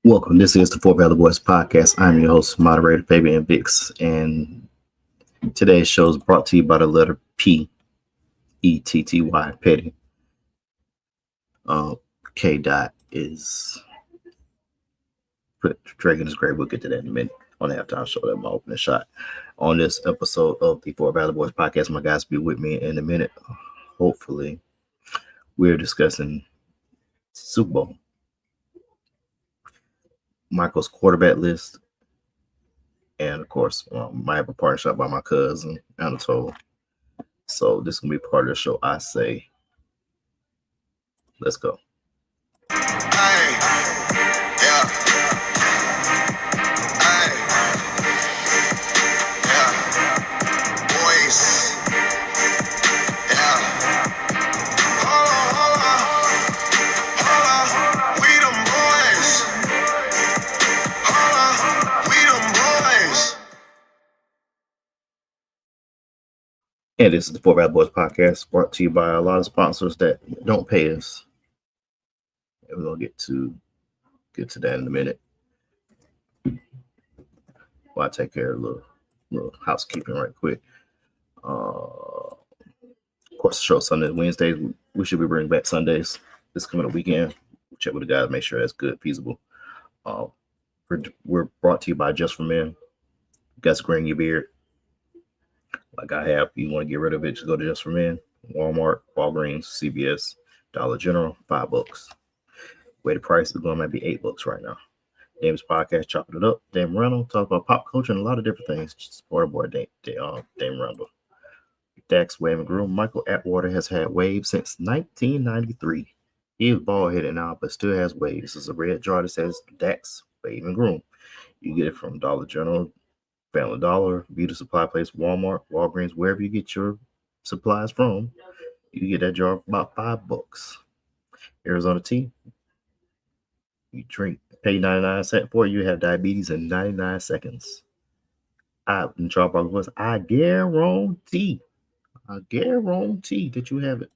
Welcome. This is the Four Valley Boys podcast. I'm your host, moderator Fabian Vix, and today's show is brought to you by the letter P, E-T-T-Y, Petty. K. Dot is Dragon is great. We'll get to that in a minute on the halftime show. That my opening shot on this episode of the Four Valley Boys podcast. My guys be with me in a minute. Hopefully, we're discussing Super Bowl. Michael's quarterback list, and of course, might have a partnership by my cousin Anatole. So this is gonna be part of the show. I say, let's go. Hey, yeah. Hey, yeah. Boys, yeah. Hold on, we them boys. We them boys. And this is the Four Bad Boys podcast, brought to you by a lot of sponsors that don't pay us. And we're gonna get to that in a minute. Well, I take care of a little housekeeping right quick. Of course, the show Sundays, Wednesdays. We should be bringing back Sundays this coming weekend. Check with the guys, make sure that's good, feasible. We're brought to you by Just for Men. You guys graying your beard, like I have. You want to get rid of it, just go to Just for Men. Walmart, Walgreens, CVS, Dollar General, $5. Way the price is going might be $8 right now. Dame's podcast, chopping it up. Dame Randall talk about pop culture and a lot of different things. Sport boy Dame Randall. Dax Wave and Groom. Michael Atwater has had waves since 1993. He is bald headed now, but still has waves. This is a red jar that says Dax Wave and Groom. You get it from Dollar General, Family Dollar, Beauty Supply Place, Walmart, Walgreens, wherever you get your supplies from. You get that jar for about $5. Arizona tea. You drink, pay 99 cents for it, you have diabetes in 99 seconds. I guarantee that you have it.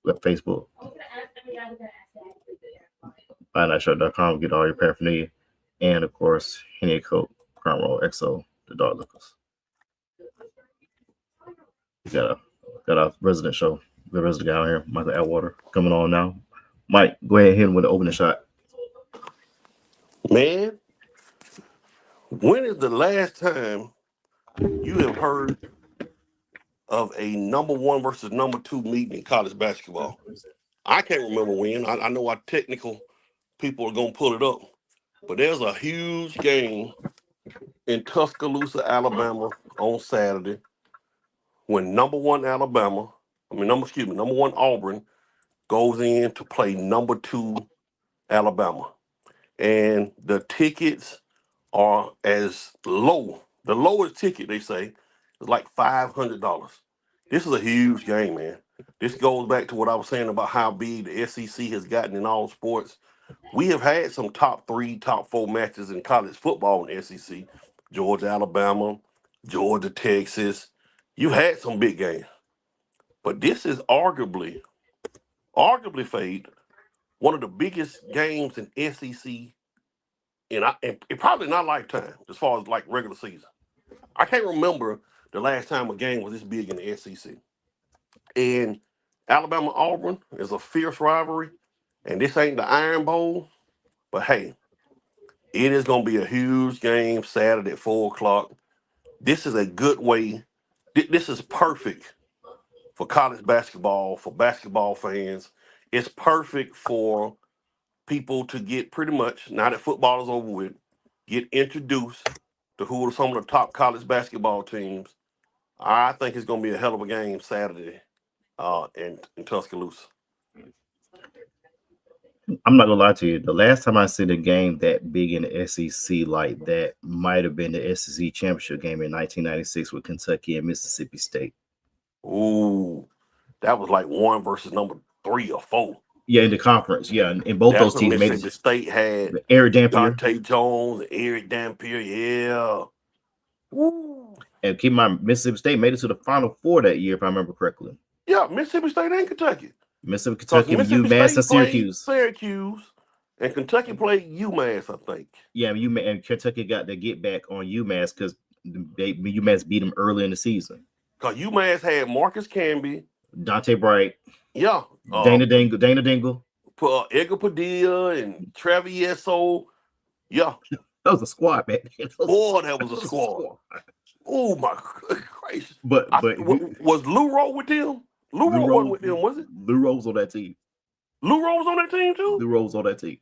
Let Facebook. BuyNightShirt.com, get all your paraphernalia. And of course, Henny Coke, Crown Roll, XO, the Dark Liquors. We got a resident show. The resident guy out here, Michael Atwater, coming on now. Mike, go ahead and hit him with the opening shot. Man, when is the last time you have heard of a number one versus number two meeting in college basketball? I can't remember when. I know our technical people are going to pull it up. But there's a huge game in Tuscaloosa, Alabama on Saturday when number one Auburn goes in to play number two Alabama. And the tickets are as low. The lowest ticket, they say, is like $500. This is a huge game, man. This goes back to what I was saying about how big the SEC has gotten in all sports. We have had some top three, top four matches in college football in the SEC. Georgia, Alabama, Georgia, Texas. You've had some big games. But this is arguably, Fade, one of the biggest games in SEC and probably not lifetime as far as like regular season. I can't remember the last time a game was this big in the SEC. And Alabama Auburn is a fierce rivalry, and this ain't the Iron Bowl, but hey, it is going to be a huge game Saturday at 4:00. This is a good way. This is perfect for college basketball, for basketball fans. It's perfect for people to get pretty much, now that football is over with, get introduced to who are some of the top college basketball teams. I think it's going to be a hell of a game Saturday in Tuscaloosa. I'm not gonna lie to you. The last time I seen a game that big in the SEC like that might have been the SEC championship game in 1996 with Kentucky and Mississippi State. Ooh, that was like one versus number 3 or 4. Yeah, in the conference. Yeah, and both That's those when teams made Mississippi State had Eric Dampier. Dante Jones, Eric Dampier, yeah. Woo. And keep in mind, Mississippi State made it to the Final Four that year, if I remember correctly. Yeah, Mississippi State and Kentucky. Mississippi, Because Kentucky, Mississippi UMass, State and played Syracuse. Syracuse, and Kentucky played UMass, I think. Yeah, and Kentucky got to get back on UMass because UMass beat them early in the season. Because UMass had Marcus Camby, Dante Bright, yeah, Dana Dingle. Edgar Padilla, and Travieso. Yeah. That was a squad, man. Boy, that was a squad. Oh, my gracious. But was Lou Rowe with them? Lou Rowe wasn't with them, was it? Lou Rowe was on that team. Lou Rowe was on that team, too? Lou Rowe was on that team.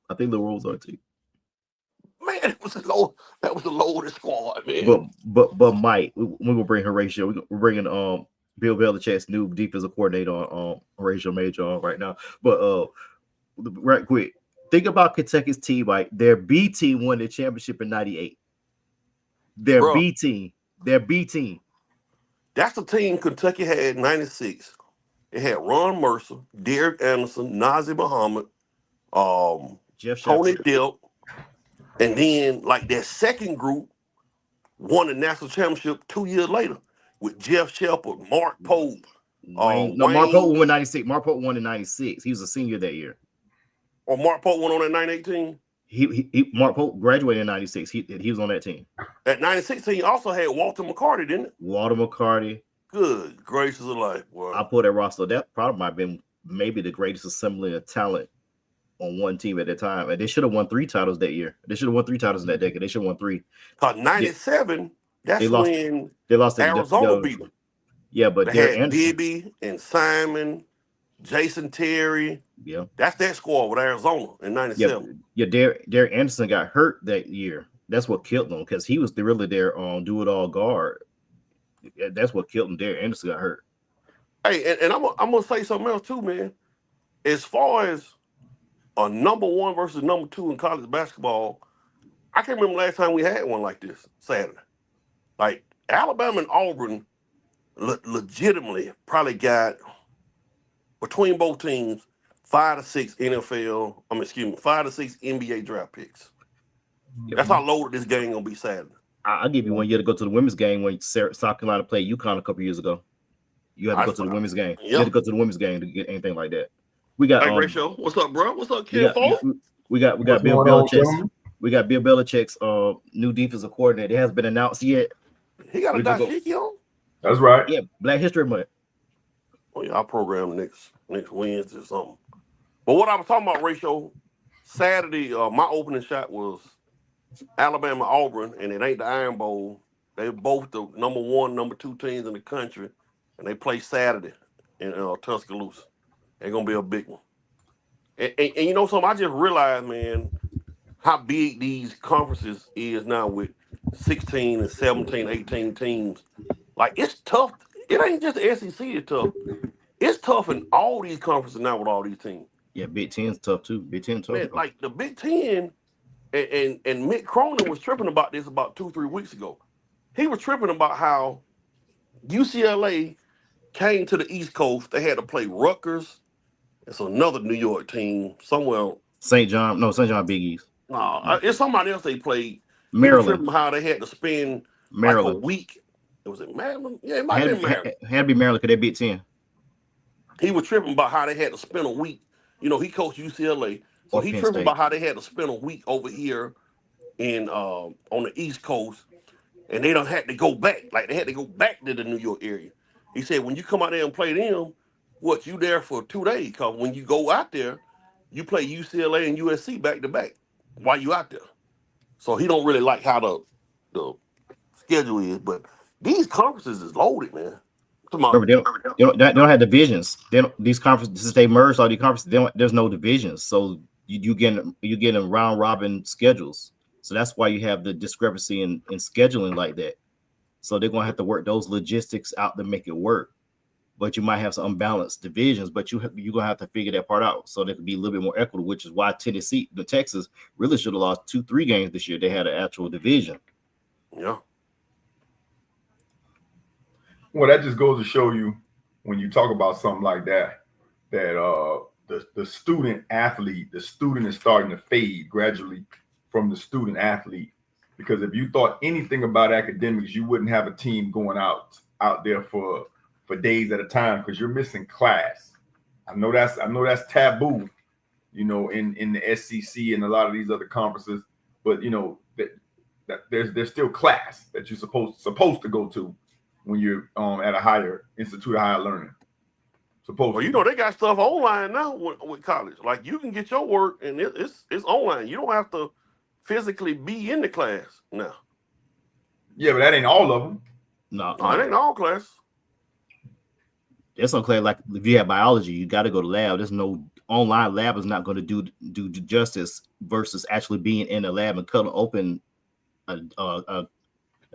I think Lou Rowe was on that team. Man, that was a loaded squad, man. But Mike, we will bring Horatio. We're bringing Bill Belichick's new defensive coordinator on Horatio Major on right now. But right quick, think about Kentucky's team. Like their B team won the championship in '98. Their B team. That's the team Kentucky had in '96. It had Ron Mercer, Derek Anderson, Nazir Muhammad, Jeff Tony Delp, and then like their second group won the national championship 2 years later with Jeff Shepard, Mark Pope. Mark Pope won '96. Mark Pope won in '96. He was a senior that year. Or Mark Pope went on in 1918. Mark Pope graduated in '96. He was on that team. At '96, he also had Walter McCarty, didn't it? Walter McCarty. Good gracious of life, boy. I put that roster. That probably might have been maybe the greatest assembly of talent on one team at that time. And they should have won 3 titles that year. They should have won 3 titles in that decade. They should have won 3. Because '97, that's when they lost Arizona beat them. Yeah, but they had Bibby and Simon, Jason Terry. Yeah, that's that squad with Arizona in '97. Yeah, Derek Anderson got hurt that year. That's what killed him because he was really their do-it-all guard. That's what killed him. Derek Anderson got hurt. Hey, and I'm gonna say something else too, man. As far as a number 1 versus number 2 in college basketball, I can't remember last time we had one like this Saturday. Like Alabama and Auburn legitimately probably got between both teams 5 to 6 5 to 6 NBA draft picks. Yep. That's how loaded this game gonna be Saturday. I'll give you 1 year to go to the women's game when South Carolina played UConn a couple years ago. You had to go to the women's game. Yep. You had to go to the women's game to get anything like that. We got Ratio. What's up, bro? What's up, Ken Ford? We got Bill Belichick's. We got Bill Belichick's new defensive coordinator. It hasn't been announced yet. He got a dashiki on. That's right. Yeah, Black History Month. Oh yeah, I'll program next Wednesday or something. But what I was talking about, Ratio, Saturday, my opening shot was Alabama Auburn, and it ain't the Iron Bowl. They're both the number 1, number 2 teams in the country, and they play Saturday in Tuscaloosa. They're gonna be a big one. And you know something? I just realized, man, how big these conferences is now with 16 and 17, 18 teams. Like it's tough. It ain't just the SEC is tough. It's tough in all these conferences now with all these teams. Yeah, Big Ten's tough too. Big Ten tough. Man, like the Big Ten, and Mick Cronin was tripping about this about 2-3 weeks ago. He was tripping about how UCLA came to the East Coast. They had to play Rutgers. It's another New York team somewhere. St. John Big East. No, it's somebody else they played. Maryland. How they had to spend Maryland. Like a week. It was in Maryland. Yeah, it might have been Maryland. Had to be Maryland because they Big Ten. He was tripping about how they had to spend a week. You know, he coached UCLA, so he tripping about how they had to spend a week over here in on the East Coast, and they don't had to go back. Like they had to go back to the New York area. He said, when you come out there and play them, you there for 2 days? Because when you go out there, you play UCLA and USC back to back while you out there. So he don't really like how the schedule is, but these conferences is loaded, man. Remember, they don't have divisions. These conferences, since they merged all these conferences, there's no divisions. So you get round robin schedules. So that's why you have the discrepancy in scheduling like that. So they're gonna have to work those logistics out to make it work. But you might have some unbalanced divisions, but you're gonna have to figure that part out so they can be a little bit more equitable, which is why Texas really should have lost 2-3 games this year. They had an actual division. Yeah. Well, that just goes to show you when you talk about something like that, that the student athlete, the student is starting to fade gradually from the student athlete. Because if you thought anything about academics, you wouldn't have a team going out there for for days at a time because you're missing class. I know that's taboo, you know, in the SEC and a lot of these other conferences, but you know that there's still class that you're supposed to go to when you're at a higher institute of higher learning. Well, you know, they got stuff online now with college. Like you can get your work and it's online. You don't have to physically be in the class now. Yeah, but that ain't all of them. No, it ain't all class. There's some class like if you have biology, you got to go to lab. There's no online lab is not going to do justice versus actually being in a lab and cutting open a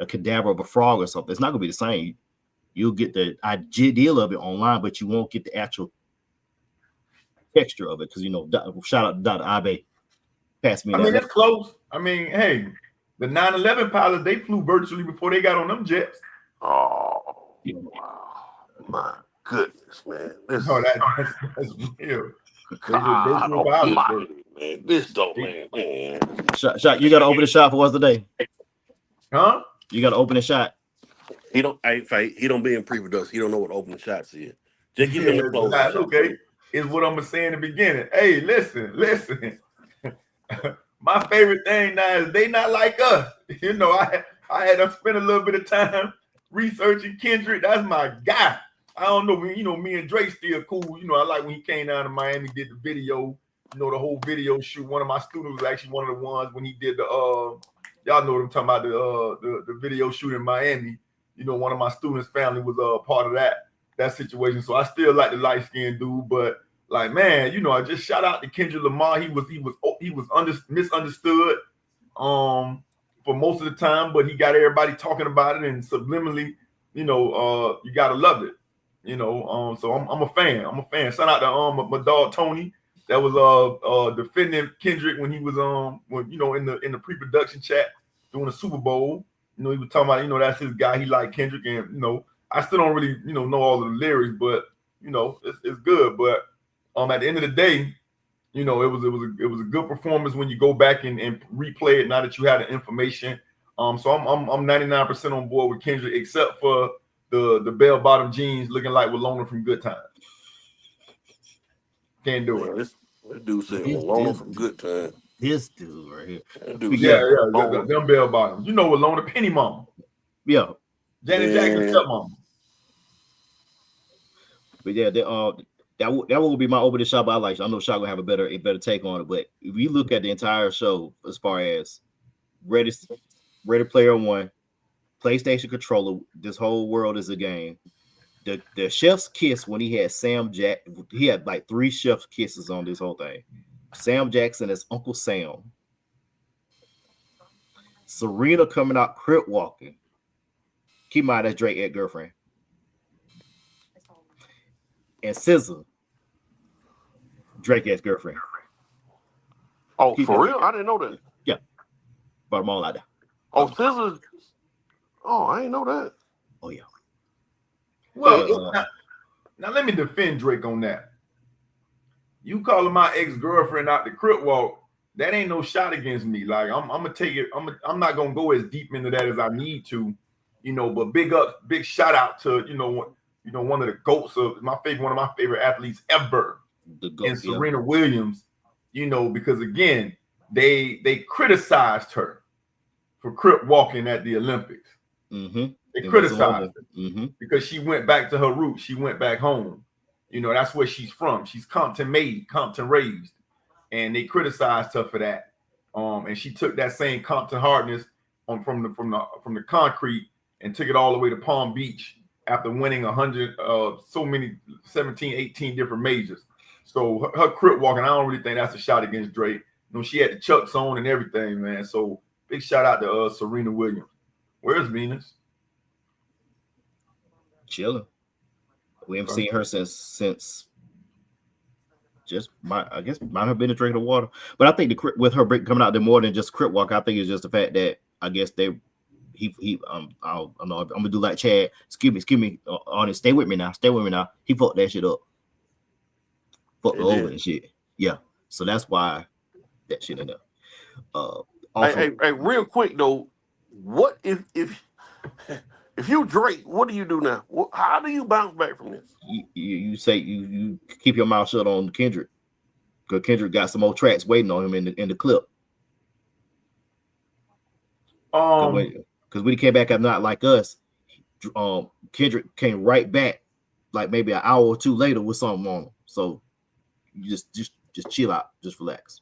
cadaver of a frog or something. It's not going to be the same. You'll get the ideal of it online, but you won't get the actual texture of it because, you know, shout out to Dr. Abe. Pass me. I mean, it's close. I mean, hey, the 9/11 pilots, they flew virtually before they got on them jets. Oh, wow. My goodness, man. That's real. God almighty, man. This don't, man. Shot, you got to open the shot for us today. Huh? You got to open the shot. He don't be in pre-production. He don't know what opening shots is. Just give him the close. That's okay. Is what I'm gonna say in the beginning. Hey, listen. My favorite thing now is they not like us. You know, I had to spend a little bit of time researching Kendrick. That's my guy. I don't know, you know, me and Drake still cool. You know, I like when he came down to Miami, did the video, you know, the whole video shoot. One of my students was actually one of the ones when he did the y'all know what I'm talking about, the video shoot in Miami. You know, one of my students' family was part of that situation. So I still like the light-skinned dude, but like, man, you know, I just shout out to Kendrick Lamar. He was misunderstood for most of the time, but he got everybody talking about it and subliminally, you know, you gotta love it. You know, so I'm a fan. Shout out to my dog Tony that was defending Kendrick when he was when, you know, in the pre-production chat during the Super Bowl. You know, he was talking about, you know, that's his guy. He liked Kendrick, and you know, I still don't really, you know all of the lyrics, but you know, it's good. But at the end of the day, you know, it was a good performance when you go back and replay it. Now that you have the information, so I'm 99% on board with Kendrick, except for the bell bottom jeans looking like Walona from Good Times. Can't do it. This dude said Walona from Good Times. This dude right here. Them bell bottoms. You know Walona, Penny Mama. Yeah. Janet Jackson's stepmama. But yeah, that will be my opening shot. But I know Shaq will have a better take on it. But if you look at the entire show, as far as Ready Player One, PlayStation controller, this whole world is a game. The chef's kiss when he had he had like 3 chef's kisses on this whole thing. Sam Jackson as Uncle Sam. Serena coming out crip walking. Keep in mind that's Drake at girlfriend. And SZA, Drake as girlfriend. Oh, for real? I didn't know that. Yeah. Brought them all out there. Oh, SZA. Oh, I didn't know that. Oh, yeah. Well, now let me defend Drake on that. You calling my ex-girlfriend out the crip walk, that ain't no shot against me. Like I'm gonna take it. I'm not gonna go as deep into that as I need to, you know. But big shout out to one of the GOATs of one of my favorite athletes ever, and Serena Williams. You know, because again, they criticized her for crip walking at the Olympics. Mm-hmm. They criticized her mm-hmm. because she went back to her roots. She went back home. You know, that's where she's from. She's Compton made, Compton raised, and they criticized her for that. And she took that same Compton hardness from the concrete and took it all the way to Palm Beach after winning 17, 18 different majors. So her crip walking, I don't really think that's a shot against Drake. You know, she had the Chucks on and everything, man. So big shout out to Serena Williams. Where's Venus? Chilling. We haven't seen her since just might have been a drink of water. But I think with her break coming out there more than just crip walk, I think it's just the fact that I guess I don't know. I'm gonna do like Chad. Excuse me. On it, stay with me now. He fucked that shit up. Fucked over and shit. Yeah. So that's why that shit in there. Hey, real quick though, what if If you Drake, what do you do now? How do you bounce back from this? You say you keep your mouth shut on Kendrick, because Kendrick got some more tracks waiting on him in the clip. Because when he came back at Not Like Us, Kendrick came right back, like maybe an hour or two later with something on him. So you just chill out, just relax.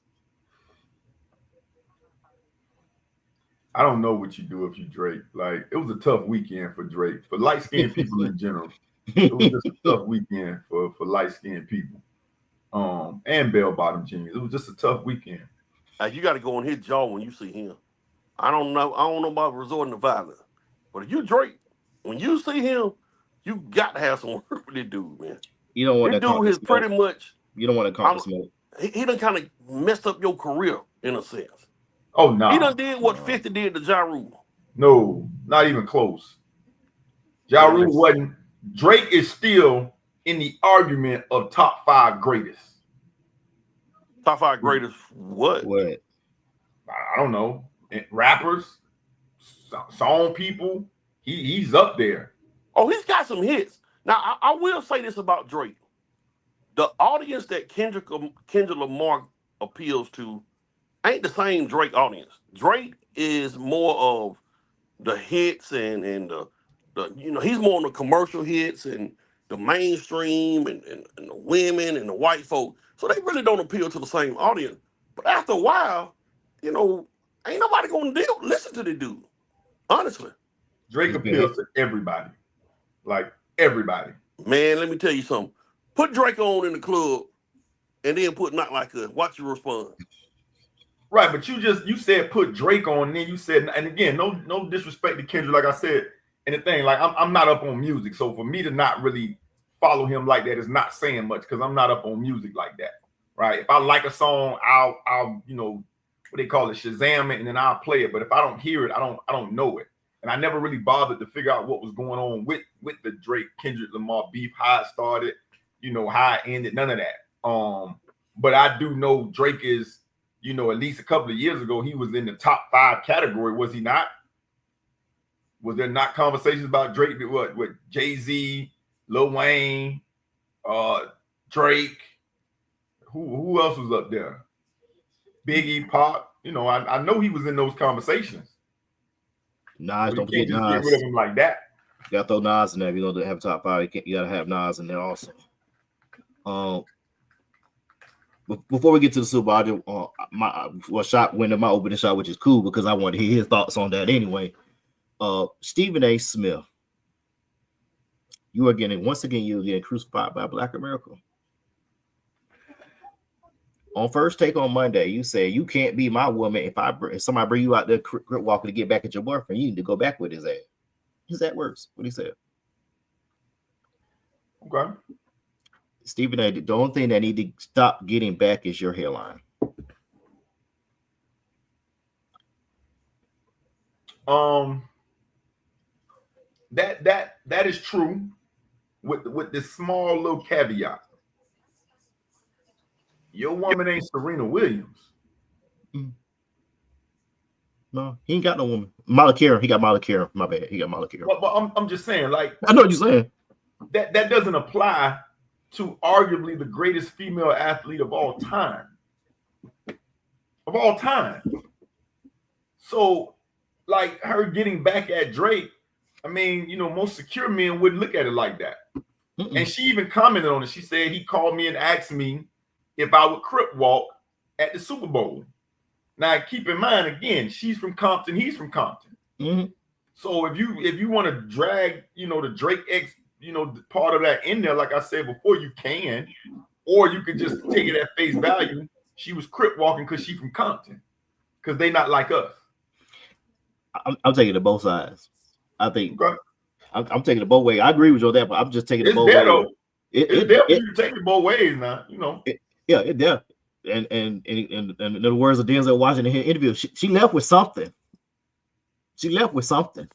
I don't know what you do if you Drake. Like, it was a tough weekend for Drake, for light-skinned people in general. It was just a tough weekend for light-skinned people. And bell-bottom jeans. It was just a tough weekend. You got to go on his jaw when you see him. I don't know about resorting to violence, but if you Drake, when you see him, you got to have some work with this dude, man. You don't want this that dude is pretty much. You don't want to come smoke. He done kind of messed up your career in a sense. Oh no, he done did what 50 did to Ja Rule. No, not even close. Ja Rule wasn't. Drake is still in the argument of top 5 greatest. Top 5 greatest what? What? I don't know. Rappers, song people, he's up there. Oh, he's got some hits. Now, I will say this about Drake. The audience that Kendrick Lamar appeals to ain't the same Drake audience. Drake is more of the hits and the he's more on the commercial hits and the mainstream and the women and the white folk. So they really don't appeal to the same audience. But after a while, ain't nobody gonna listen to the dude. Honestly. Drake appeals to everybody. Like everybody. Man, let me tell you something. Put Drake on in the club and then put Not Like Us. Watch you respond. Right, but you said put Drake on, and then you said, and again, no disrespect to Kendrick, like I said, and the thing, like I'm not up on music, so for me to not really follow him like that is not saying much because I'm not up on music like that, right? If I like a song, I'll what they call it, Shazam it, and then I'll play it. But if I don't hear it, I don't know it, and I never really bothered to figure out what was going on with the Drake Kendrick Lamar beef, how it started, how it ended, none of that. But I do know Drake is. At least a couple of years ago, he was in the top 5 category, was he not? Was there not conversations about Drake with Jay-Z, Lil Wayne, Drake? Who else was up there? Biggie, Pop. I know he was in those conversations. Nas, don't forget Nas. Get rid of him like that. You gotta throw Nas in there. If you don't have top 5, you gotta have Nas in there also. Before we get to the Super Bowl, my opening shot, which is cool because I want to hear his thoughts on that anyway. Stephen A. Smith, you're getting crucified by Black America. On First Take on Monday, you say you can't be my woman if somebody bring you out there crip walking to get back at your boyfriend. You need to go back with his ass. His that worse. What he said. Okay. Stephen A., the only thing that need to stop getting back is your hairline. That is true with this small little caveat. Your woman ain't Serena Williams. No, he ain't got no woman. Malakira, he got Malakira. My bad, he got Malakira. But I'm just saying, like, I know what you're saying. That doesn't apply to arguably the greatest female athlete of all time. Of all time. So, like, her getting back at Drake, I mean, most secure men wouldn't look at it like that. And she even commented on it. She said he called me and asked me if I would crip walk at the Super Bowl. Now, keep in mind, again, she's from Compton, he's from Compton. So if you want to drag, the Drake X, part of that in there, like I said before, you can, or you could just take it at face value. She was crip walking because she's from Compton, because they not like us. I'm taking it both sides. I think I'm taking it both ways. I agree with you on that, but I'm just taking it both ways. It's there for you to take it both ways now, It's there. And in the words of Denzel Washington in his interview, she left with something. She left with something.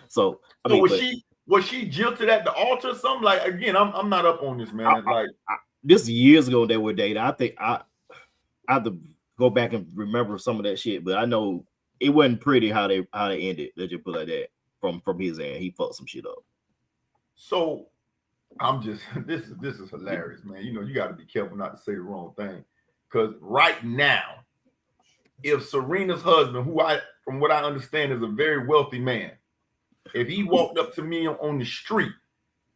So was she jilted at the altar or something? Like, again, I'm not up on this, man. This years ago they were dating. I think I have to go back and remember some of that shit, but I know it wasn't pretty how they ended. Let's just put it like that. From his end, he fucked some shit up. So I'm just this is hilarious, man. You know, you got to be careful not to say the wrong thing, because right now, if Serena's husband, who from what I understand is a very wealthy man, if he walked up to me on the street,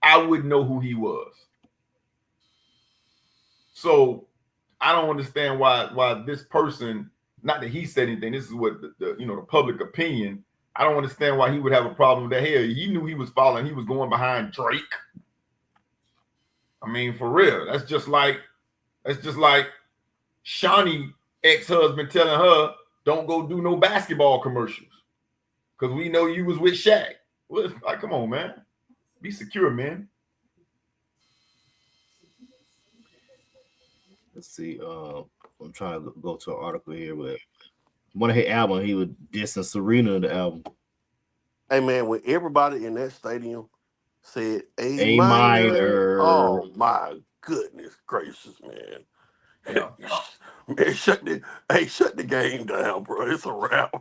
I wouldn't know who he was. So I don't understand why this person, not that he said anything, this is what the public opinion. I don't understand why he would have a problem with that. Hell, he knew he was following, he was going behind Drake. I mean, for real. That's just like Shawnee ex-husband telling her, don't go do no basketball commercials, because we know you was with Shaq. Well, like, come on, man. Be secure, man. Let's see. I'm trying to go to an article here, but one of his album, he was dissing Serena in the album. Hey man, when everybody in that stadium said A minor. Oh my goodness gracious, man. Yeah. Man, shut the game down, bro. It's a wrap.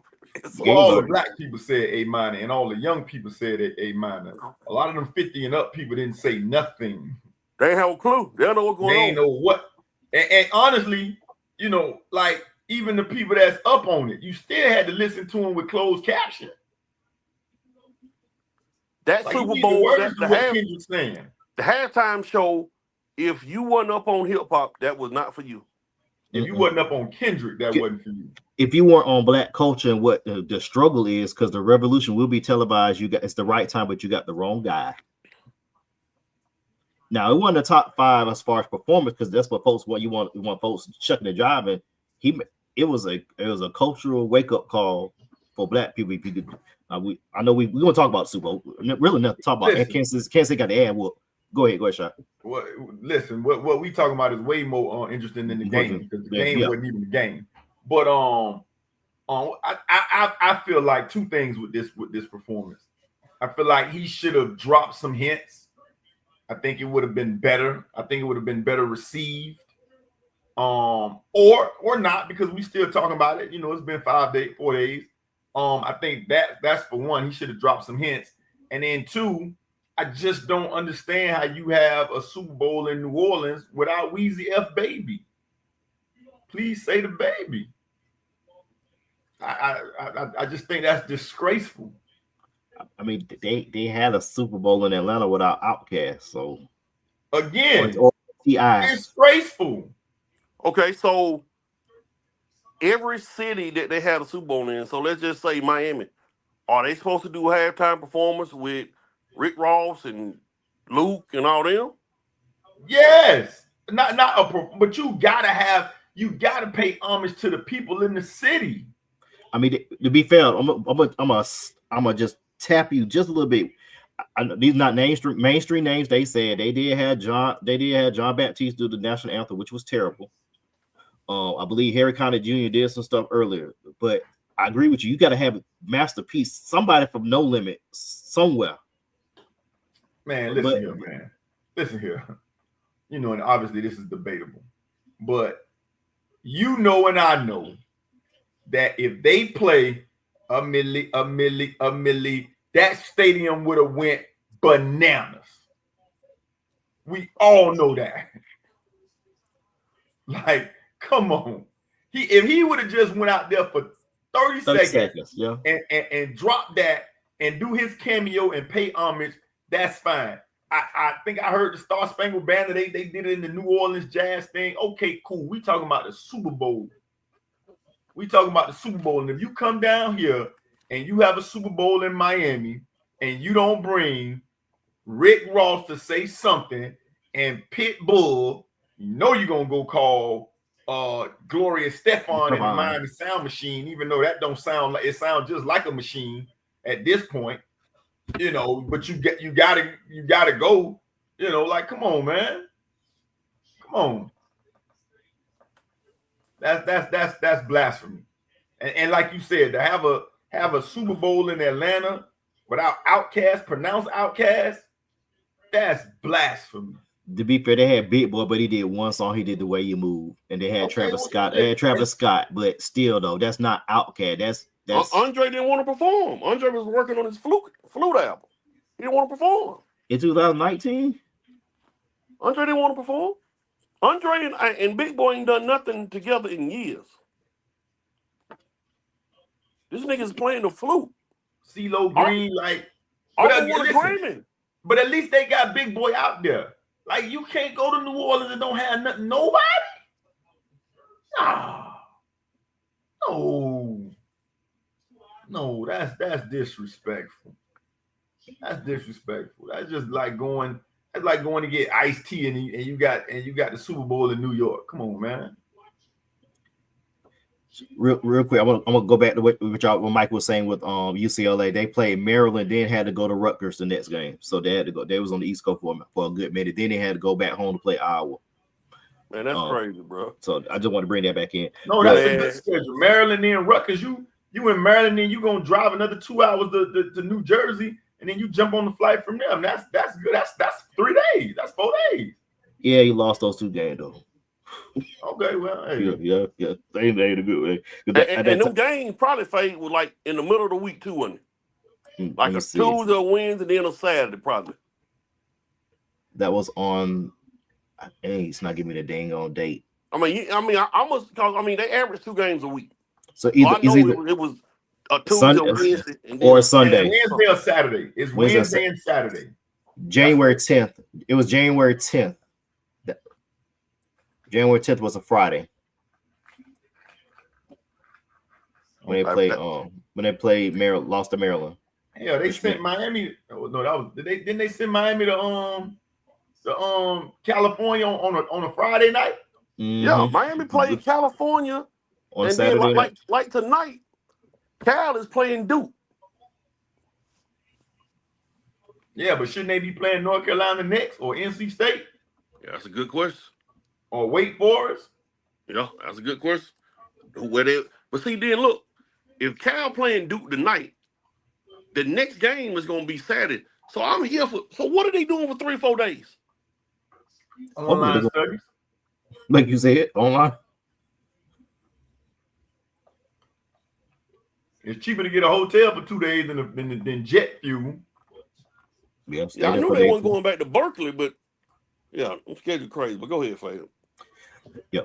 Well, all the black people said A minor, and all the young people said A minor. A lot of them 50 and up people didn't say nothing. They ain't have a clue. They don't know what's going on. They ain't know what. And honestly, you know, like even the people that's up on it, you still had to listen to them with closed caption. That Like, Super Bowl, the halftime show, if you wasn't up on hip hop, that was not for you. If you wasn't up on Kendrick, that wasn't for you. If you weren't on Black culture and what the struggle is, because the revolution will be televised, it's the right time, but you got the wrong guy. Now, it wasn't the top 5 as far as performance, because that's what folks want. You want folks chucking and driving. It was a cultural wake up call for Black people. I know we're gonna talk about Super Bowl. Really nothing to talk about. And Kansas got the ad whoop. Go ahead, shot. What we talking about is way more interesting than the game, because the game wasn't even the game. But I feel like two things with this performance. I feel like he should have dropped some hints. I think it would have been better. I think it would have been better received. Or not, because we still talking about it. You know, it's been 4 days. I think that's for one. He should have dropped some hints. And then 2, I just don't understand how you have a Super Bowl in New Orleans without Weezy F Baby. Please say the baby. I just think that's disgraceful. I mean, they had a Super Bowl in Atlanta without Outkast, so again, disgraceful. Okay, so every city that they had a Super Bowl in, so let's just say Miami, are they supposed to do a halftime performance with Rick Ross and Luke and all them? Yes, but you gotta pay homage to the people in the city. I mean, to be fair, I'm gonna just tap you just a little bit. These not mainstream names. They said they did have John Baptiste do the national anthem, which was terrible. I believe Harry Connick Jr. did some stuff earlier, but I agree with you. You got to have a masterpiece, somebody from No Limit somewhere. Man, listen here. You know, and obviously this is debatable, but you know, and I know that if they play a milli, that stadium would have went bananas. We all know that. Like, come on. If he would have just went out there for 30 seconds yeah, and dropped that and do his cameo and pay homage, that's fine. I think I heard the Star Spangled Banner, they did it in the New Orleans Jazz thing. Okay, cool. We talking about the Super Bowl. And if you come down here and you have a Super Bowl in Miami and you don't bring Rick Ross to say something and Pitbull, you know you're gonna go call Gloria Estefan in the Miami Sound Machine, even though that don't sound like, it sounds just like a machine at this point, you know. But you gotta go, you know. Like, come on, man, come on. That's blasphemy. And like you said, to have a Super Bowl in Atlanta without Outkast, pronounced Outkast, that's blasphemy. To be fair, they had Big Boy, but he did one song. He did The Way You Move, and they had Travis Scott. They had Travis Scott, but still though, that's not Outkast. That's Andre didn't want to perform. Andre was working on his flute album. He didn't want to perform. in 2019. Andre didn't want to perform. Andre and Big Boy ain't done nothing together in years. This nigga's playing the flute. CeeLo Green, like, Auburn won a Grammy. but at least they got Big Boy out there. Like, you can't go to New Orleans and don't have nothing. Nobody. No, that's disrespectful. That's disrespectful. That's just like going. That's like going to get iced tea and you got the Super Bowl in New York. Come on, man. Real quick, I'm gonna go back to what Mike was saying with UCLA. They played Maryland, then had to go to Rutgers the next game. So they had to go. They was on the East Coast for a good minute. Then they had to go back home to play Iowa. Man, that's crazy, bro. So I just want to bring that back in. No, that's a good schedule. Maryland and Rutgers. You in Maryland, and you gonna drive another 2 hours to New Jersey, and then you jump on the flight from there. That's good. That's 3 days. That's 4 days. Yeah, you lost those 2 games though. Okay, well, hey. yeah. They ain't a good way. And them games probably fade with like in the middle of the week too, wasn't it? Like a Tuesday, a Wednesday, then a Saturday, probably. That was on. Hey, it's not giving me the dang on date. I must because they average 2 games a week. So either it was a Tuesday, Sunday, Wednesday, or Sunday. Wednesday or Saturday. It's Wednesday and Saturday. January 10th. It was January 10th. January 10th was a Friday. When they played Maryland, lost to Maryland. Yeah, they sent Miami. Oh, no, that was didn't they send Miami to California on a Friday night? Mm-hmm. Yeah, Miami played California on and Saturday. Then like tonight, Cal is playing Duke. Yeah, but shouldn't they be playing North Carolina next or NC State? Yeah, that's a good question. Or Wake Forest? Yeah, that's a good question. But see, then look, if Cal playing Duke tonight, the next game is gonna be Saturday. So I'm here for. So what are they doing for 3 or 4 days? Online studies, like you said, online. It's cheaper to get a hotel for 2 days than jet fuel. Yeah, I knew they weren't going back to Berkeley, but yeah, I'm scheduled crazy. But go ahead, Fab. Yeah.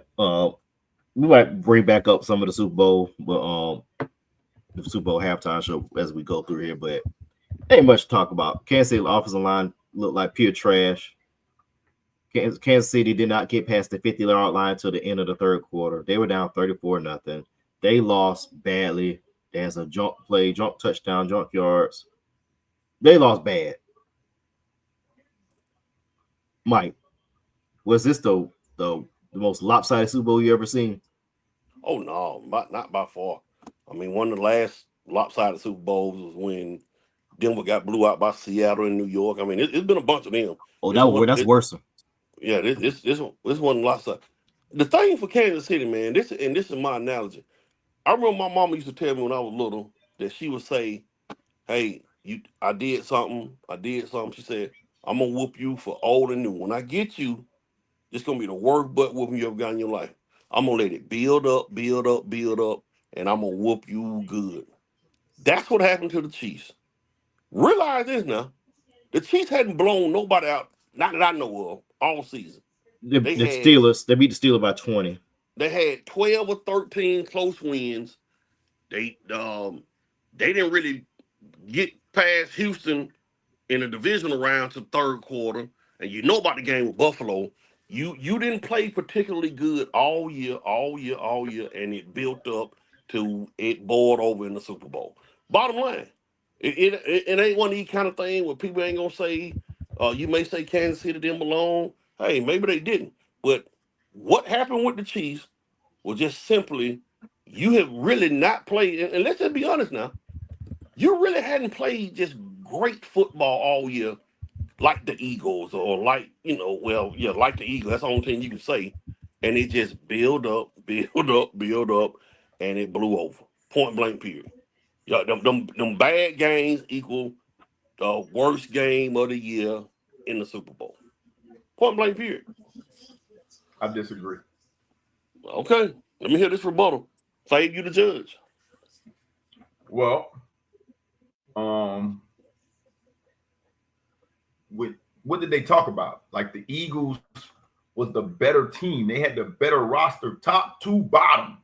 We might bring back up some of the Super Bowl, but the Super Bowl halftime show as we go through here, but ain't much to talk about. Kansas City offensive line looked like pure trash. Kansas City did not get past the 50-yard line till the end of the third quarter. They were down 34-0. They lost badly. There's a jump touchdown, jump yards. They lost bad. Mike, was this the most lopsided Super Bowl you ever seen? Oh no, not by far. I mean, one of the last lopsided Super Bowls was when Denver got blew out by Seattle and New York. I mean, it's been a bunch of them. Oh, that's worse. Yeah, this one lopsided. The thing for Kansas City, man, this is my analogy. I remember my mama used to tell me when I was little that she would say, "Hey, I did something. She said, I'm gonna whoop you for old and new. When I get you, it's gonna be the worst butt whooping you ever got in your life. I'm gonna let it build up, and I'm gonna whoop you good." That's what happened to the Chiefs. Realize this now. The Chiefs hadn't blown nobody out, not that I know of, all season. They beat the Steelers by 20. They had 12 or 13 close wins. They didn't really get past Houston in the divisional round to third quarter. And you know about the game with Buffalo. You didn't play particularly good all year, and it built up to it boiled over in the Super Bowl. Bottom line, it ain't one of these kind of thing where people ain't gonna say, you may say Kansas City didn't belong. Hey, maybe they didn't. But what happened with the Chiefs was just simply, you have really not played, and let's just be honest now, you really hadn't played just great football all year like the Eagles or like the Eagles. That's the only thing you can say. And it just build up, and it blew over. Point blank period. Yeah, them bad games equal the worst game of the year in the Super Bowl. Point blank period. I disagree. Okay, let me hear this rebuttal. Fade, you the judge. Well, what did they talk about? Like the Eagles was the better team. They had the better roster, top to bottom.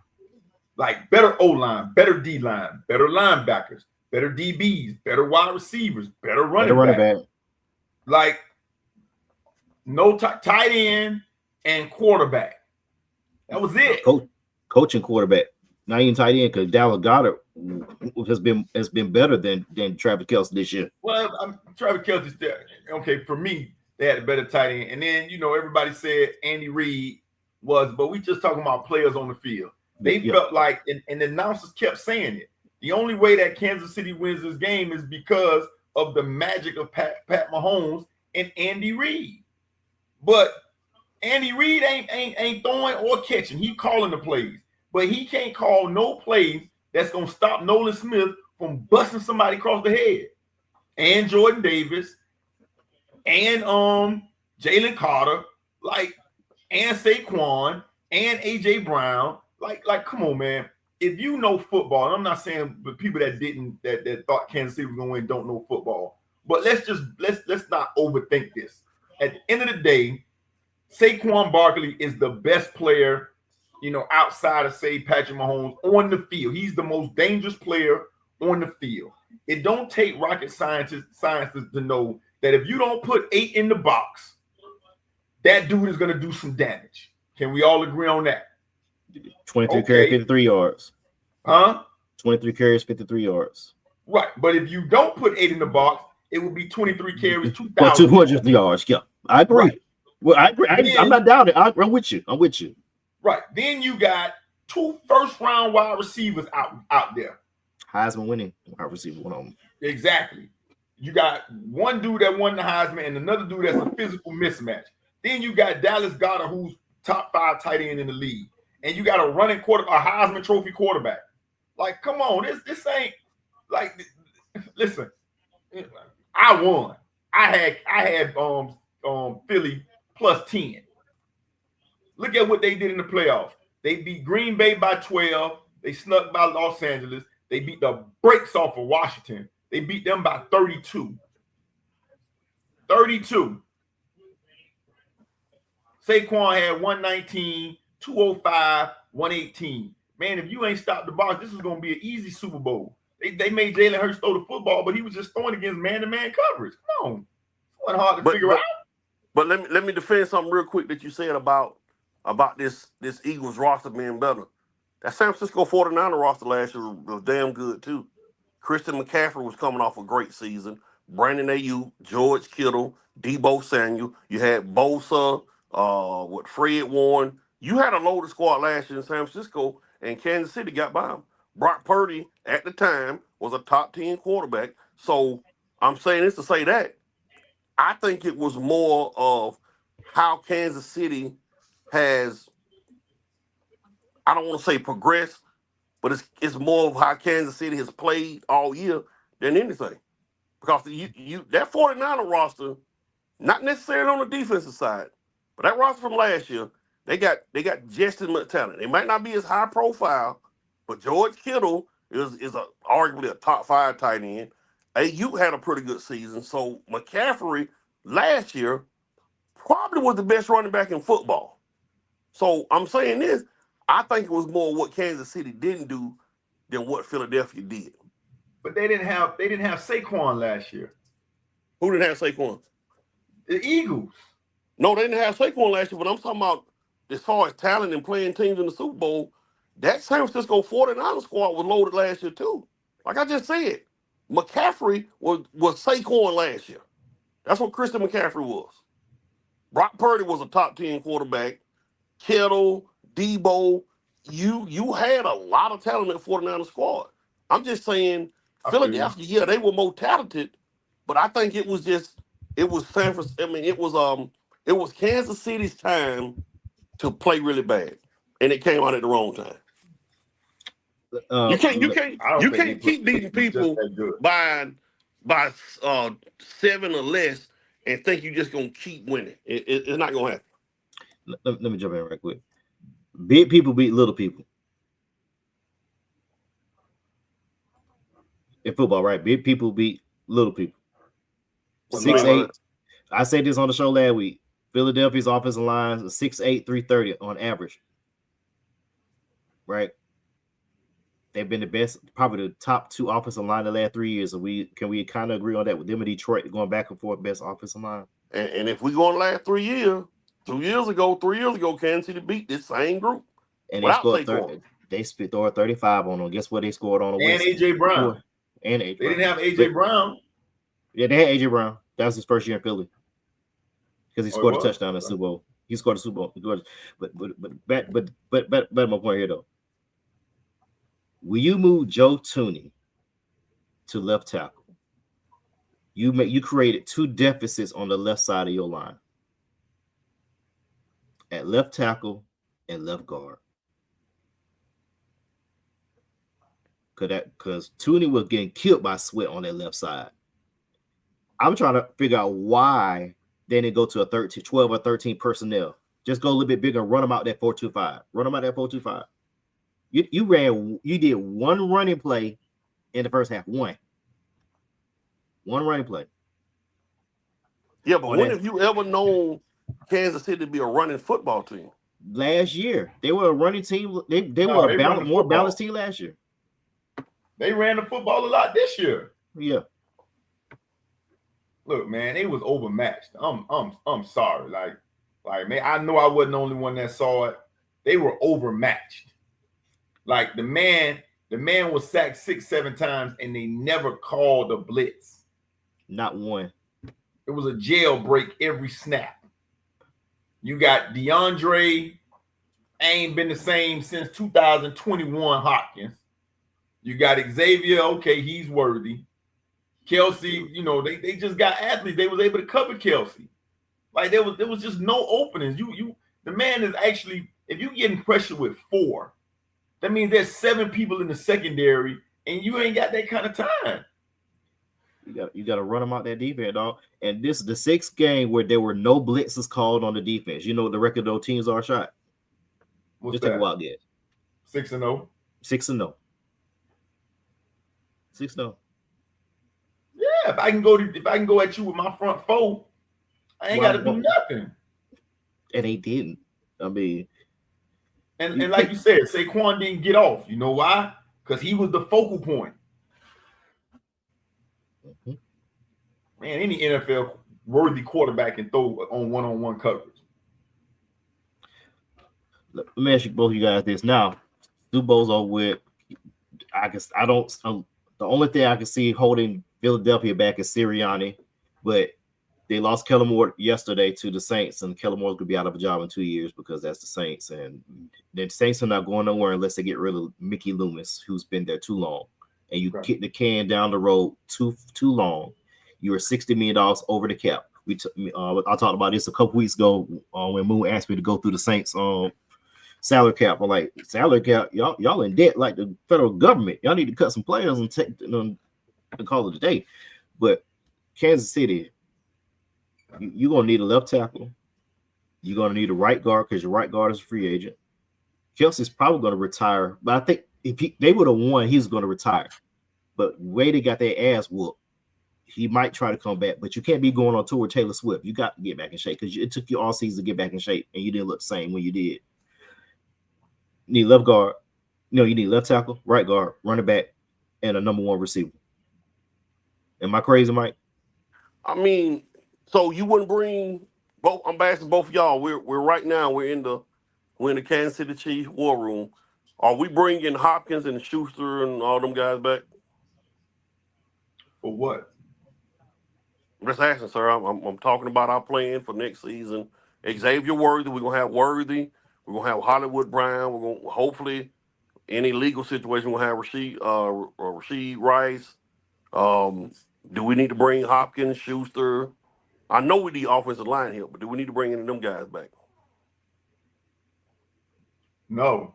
Like better O-line, better D-line, better linebackers, better DBs, better wide receivers, better running back. Like no tight end and quarterback. That was it. Coaching quarterback. Not even tight end, because Dallas Goedert has been better than Travis Kelce this year. Well, Travis Kelce's there. Okay, for me, they had a better tight end. And then, everybody said Andy Reid was, but we just talking about players on the field. They felt like, and the announcers kept saying it, the only way that Kansas City wins this game is because of the magic of Pat Mahomes and Andy Reid. But Andy Reid ain't throwing or catching. He calling the plays. But he can't call no play that's going to stop Nolan Smith from busting somebody across the head. And Jordan Davis and Jalen Carter, and Saquon and A.J. Brown. Like, come on, man. If you know football, and I'm not saying the people that thought Kansas City was going to win don't know football, but let's not overthink this. At the end of the day, Saquon Barkley is the best player, outside of, say, Patrick Mahomes on the field. He's the most dangerous player on the field. It don't take rocket scientists to know that if you don't put 8 in the box, that dude is going to do some damage. Can we all agree on that? 23 carries, 53 yards. Huh? 23 carries, 53 yards. Right. But if you don't put 8 in the box, it would be 23 carries, 200 yards. Yeah, I agree. Right. Well, I agree. I'm not doubting. I'm with you. Right. Then you got 2 first-round wide receivers out there. Heisman winning wide receiver, one of them. Exactly. You got one dude that won the Heisman and another dude that's a physical mismatch. Then you got Dallas Goedert, who's top 5 tight end in the league. And you got a running a Heisman Trophy quarterback. Like, come on, this ain't like. Listen, I won. I had Philly plus 10. Look at what they did in the playoffs. They beat Green Bay by 12. They snuck by Los Angeles. They beat the brakes off of Washington. They beat them by 32. 32. Saquon had 119, 205, 118. Man, if you ain't stopped the box, this is going to be an easy Super Bowl. They made Jalen Hurts throw the football, but he was just throwing against man-to-man coverage. Come on. It wasn't hard to figure out. But let me defend something real quick that you said about this Eagles roster being better. That San Francisco 49er roster last year was damn good, too. Christian McCaffrey was coming off a great season. Brandon Ayuk, George Kittle, Deebo Samuel. You had Bosa, with Fred Warren. You had a loaded squad last year in San Francisco, and Kansas City got by them. Brock Purdy, at the time, was a top 10 quarterback. So I'm saying this to say that I think it was more of how Kansas City has, I don't want to say progressed, but it's more of how Kansas City has played all year than anything. Because that 49er roster, not necessarily on the defensive side, but that roster from last year, they got just as much talent. It might not be as high profile, but George Kittle is arguably a top 5 tight end. Ayuk had a pretty good season. So McCaffrey last year probably was the best running back in football. So I'm saying this, I think it was more what Kansas City didn't do than what Philadelphia did. But they didn't have Saquon last year. Who didn't have Saquon? The Eagles. No, they didn't have Saquon last year, but I'm talking about as far as talent and playing teams in the Super Bowl, that San Francisco 49ers squad was loaded last year too. Like I just said, McCaffrey was Saquon last year. That's what Christian McCaffrey was. Brock Purdy was a top 10 quarterback. Kittle, Deebo, you had a lot of talent in the 49ers squad. I'm just saying, Philadelphia, yeah, they were more talented, but I think it was San Francisco. I mean, it was Kansas City's time to play really bad, and it came out at the wrong time. You can't keep beating people by 7 or less and think you're just gonna keep winning. It's not gonna happen. Let me jump in right quick. Big people beat little people. in football, right? Big people beat little people. What you mean by 6'8". that? I said this on the show last week. Philadelphia's offensive line is 6'8", 330 on average. Right? They've been the best, probably the top 2 offensive line the last 3 years. So can we kind of agree on that with them and Detroit going back and forth, best offensive line? And if we go on the last 3 years, 3 years ago, Kansas City beat this same group And they without scored Saquon. they spit 35 on them. Guess what they scored on the And West? AJ Brown. And AJ They Brown. didn't have AJ Brown. Yeah, they had AJ Brown. That was his first year in Philly because he scored a touchdown in the Super Bowl. He scored a Super Bowl. But my point here though. Will you move Joe Thuney to left tackle? You created 2 deficits on the left side of your line. At left tackle and left guard. Because Thuney was getting killed by Sweat on that left side. I'm trying to figure out why they didn't go to a 12 or 13 personnel. Just go a little bit bigger and run them out that 4-2-5. Run them out that 4-2-5. You did one running play in the first half. One running play. Yeah, but when have you ever known Kansas City to be a running football team? Last year, they were a running team. They were a more balanced team last year. They ran the football a lot this year. Yeah. Look, man, they was overmatched. I'm sorry. Like man, I know I wasn't the only one that saw it. They were overmatched. Like the man was sacked 6-7 times and they never called a blitz. Not one. It was a jailbreak every snap. You got DeAndre, ain't been the same since 2021 Hopkins. You got Xavier, okay, he's worthy. Kelsey, they just got athletes. They was able to cover Kelsey. Like there was just no openings. The man is actually, if you getting pressure with 4, that means there's 7 people in the secondary, and you ain't got that kind of time. You got to run them out that defense, dog. And this is the 6th game where there were no blitzes called on the defense. You know what the record of those teams are shot? What's Just that? take a wild guess. 6-0. 6-0. 6-0. Yeah, if I can go at you with my front 4, I ain't got to do nothing. And they didn't. I mean, and like you said, Saquon didn't get off. You know why? Because he was the focal point. Mm-hmm. Man, any NFL worthy quarterback can throw on one-on-one coverage. Let me ask you both of you guys this now. Super Bowls are with. The only thing I can see holding Philadelphia back is Sirianni, but they lost Kellen Moore yesterday to the Saints, and Kellen Moore's gonna be out of a job in 2 years because that's the Saints, and the Saints are not going nowhere unless they get rid of Mickey Loomis, who's been there too long. And you kick the can down the road too long. You were $60 million over the cap. I talked about this a couple weeks ago when Moon asked me to go through the Saints salary cap. I'm like, salary cap, y'all in debt like the federal government. Y'all need to cut some players and take and call it a day. But Kansas City, you're gonna need a left tackle. You're gonna need a right guard because your right guard is a free agent. Kelsey's probably gonna retire, but I think if they would have won, he was gonna retire. But way they got their ass whooped, he might try to come back. But you can't be going on tour with Taylor Swift. You got to get back in shape because it took you all season to get back in shape, and you didn't look the same when you did. You need left guard. No, you need left tackle, right guard, running back, and a number 1 receiver. Am I crazy, Mike? I mean, so you wouldn't bring both? I'm asking both of y'all. We're right now. We're in the Kansas City Chiefs war room. Are we bringing Hopkins and Schuster and all them guys back? For what? I'm just asking, sir. I'm talking about our plan for next season. Xavier Worthy. We're gonna have Worthy. We're gonna have Hollywood Brown. We're gonna hopefully any legal situation we'll have Rasheed Rice. Do we need to bring Hopkins, Schuster? I know we need offensive line help, but do we need to bring any of them guys back? No.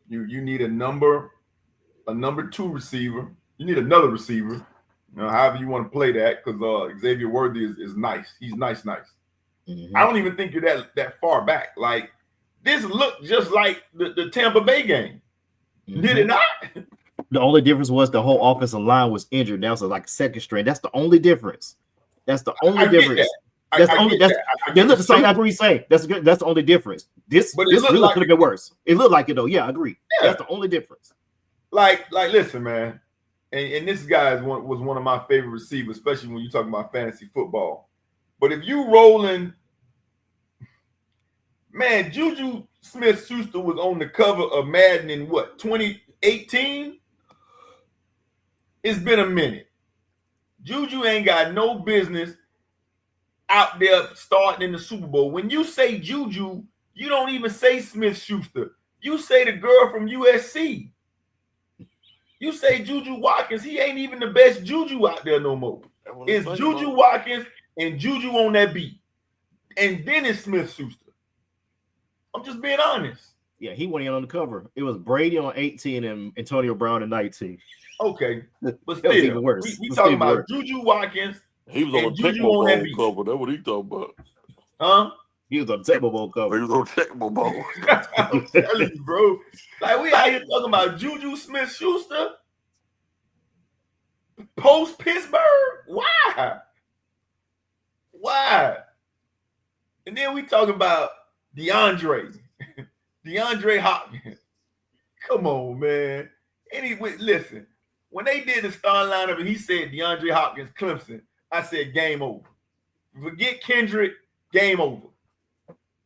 You need a number 2 receiver. You need another receiver. However you want to play that, because Xavier Worthy is nice. He's nice. Mm-hmm. I don't even think you're that far back. Like this looked just like the Tampa Bay game. Mm-hmm. Did it not? The only difference was the whole offensive line was injured. That was like a second string. That's the only difference. That's the only I get difference. that. That's I the only. get That's that. I they get look the the same. suit. That's what he's saying. That's good. That's the only difference. This But it this looked really like could have been worse. It looked like it though. Yeah, I agree. Yeah. That's the only difference. Like, listen, man. And this guy was one of my favorite receivers, especially when you're talking about fantasy football. But if you rolling, man, Juju Smith-Schuster was on the cover of Madden in what, 2018? It's been a minute. Juju ain't got no business out there starting in the Super Bowl. When you say Juju, you don't even say Smith-Schuster. You say the girl from USC. You say Juju Watkins, he ain't even the best Juju out there no more. It's Juju Watkins and Juju on that beat. And then it's Smith-Schuster. I'm just being honest. Yeah, he went in on the cover. It was Brady on 18 and Antonio Brown on 19. Okay. But It was still, even worse. we It was talking even about worse. Juju Watkins. He was on a And Juju Tecmo on that Bowl beat. cover. That's what he talking about. Huh? He was on the Tecmo Bowl cover. He was on Tecmo Bowl. I'm telling you, bro. Like, we out here talking about Juju Smith-Schuster post Pittsburgh. Why? Why? And then we talking about DeAndre Hopkins. Come on, man. Listen, when they did the starting lineup and he said DeAndre Hopkins, Clemson, I said game over. Forget Kendrick, game over.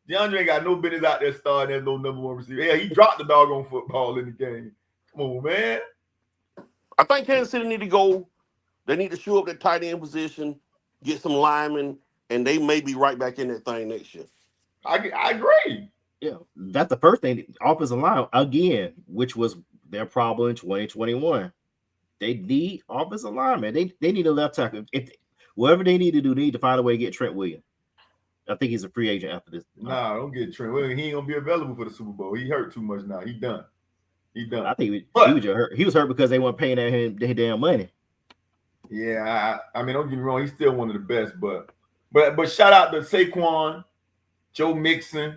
DeAndre ain't got no business out there starting as no number one receiver. Yeah, he dropped the doggone football in the game. Come on, man. I think Kansas City need to go. They need to show up that tight end position, get some linemen, and they may be right back in that thing next year. I agree. Yeah, that's the first thing. Offensive line again, which was their problem in 2021. They need offensive linemen. They need a left tackle. If whatever they need to do, they need to find a way to get Trent Williams. I think he's a free agent after this. Nah, don't get Trent Williams. He ain't gonna be available for the Super Bowl. He hurt too much now. He done. I think he was just hurt. He was hurt because they weren't paying him their damn money. Yeah, I mean, don't get me wrong. He's still one of the best, but shout out to Saquon, Joe Mixon,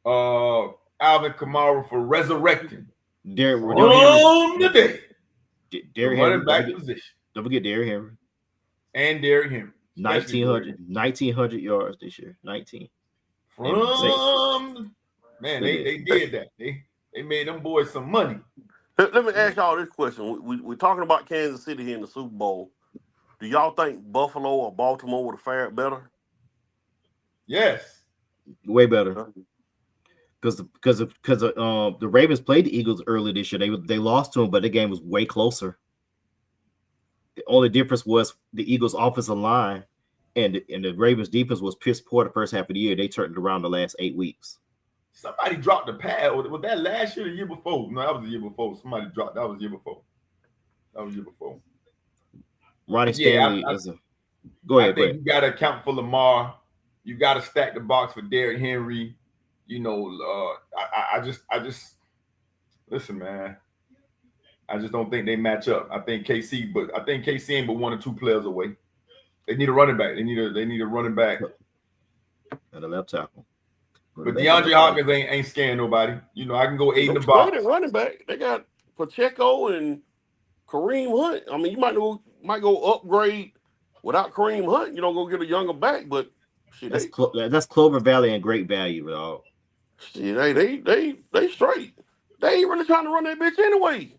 Alvin Kamara for resurrecting Derrick running back position. Don't forget Derrick Henry. And Derrick Henry. 1900 yards this year. 19. Man, they did that. They made them boys some money. Let me ask y'all this question. We're talking about Kansas City here in the Super Bowl. Do y'all think Buffalo or Baltimore would have fared better? Yes. Way better. Because the Ravens played the Eagles early this year. They lost to them, but the game was way closer. The only difference was the Eagles' offensive line and the Ravens' defense was piss poor the first half of the year. They turned it around the last 8 weeks. Somebody dropped the pad. Was that last year or the year before? No, that was the year before. Somebody dropped. That was the year before. Ronnie Stanley go ahead. You got to account for Lamar. You got to stack the box for Derrick Henry. You know, I just listen, man. I just don't think they match up. I think KC ain't but 1 or 2 players away. They need a running back. They need a running back and a left tackle. But DeAndre Hopkins ain't scaring nobody. You know, I can go 8 in the box. Running back. They got Pacheco and Kareem Hunt. I mean, you might go upgrade without Kareem Hunt. You don't go get a younger back, but shit, that's Clover Valley and great value, dog. Shit, they straight. They ain't really trying to run that bitch anyway.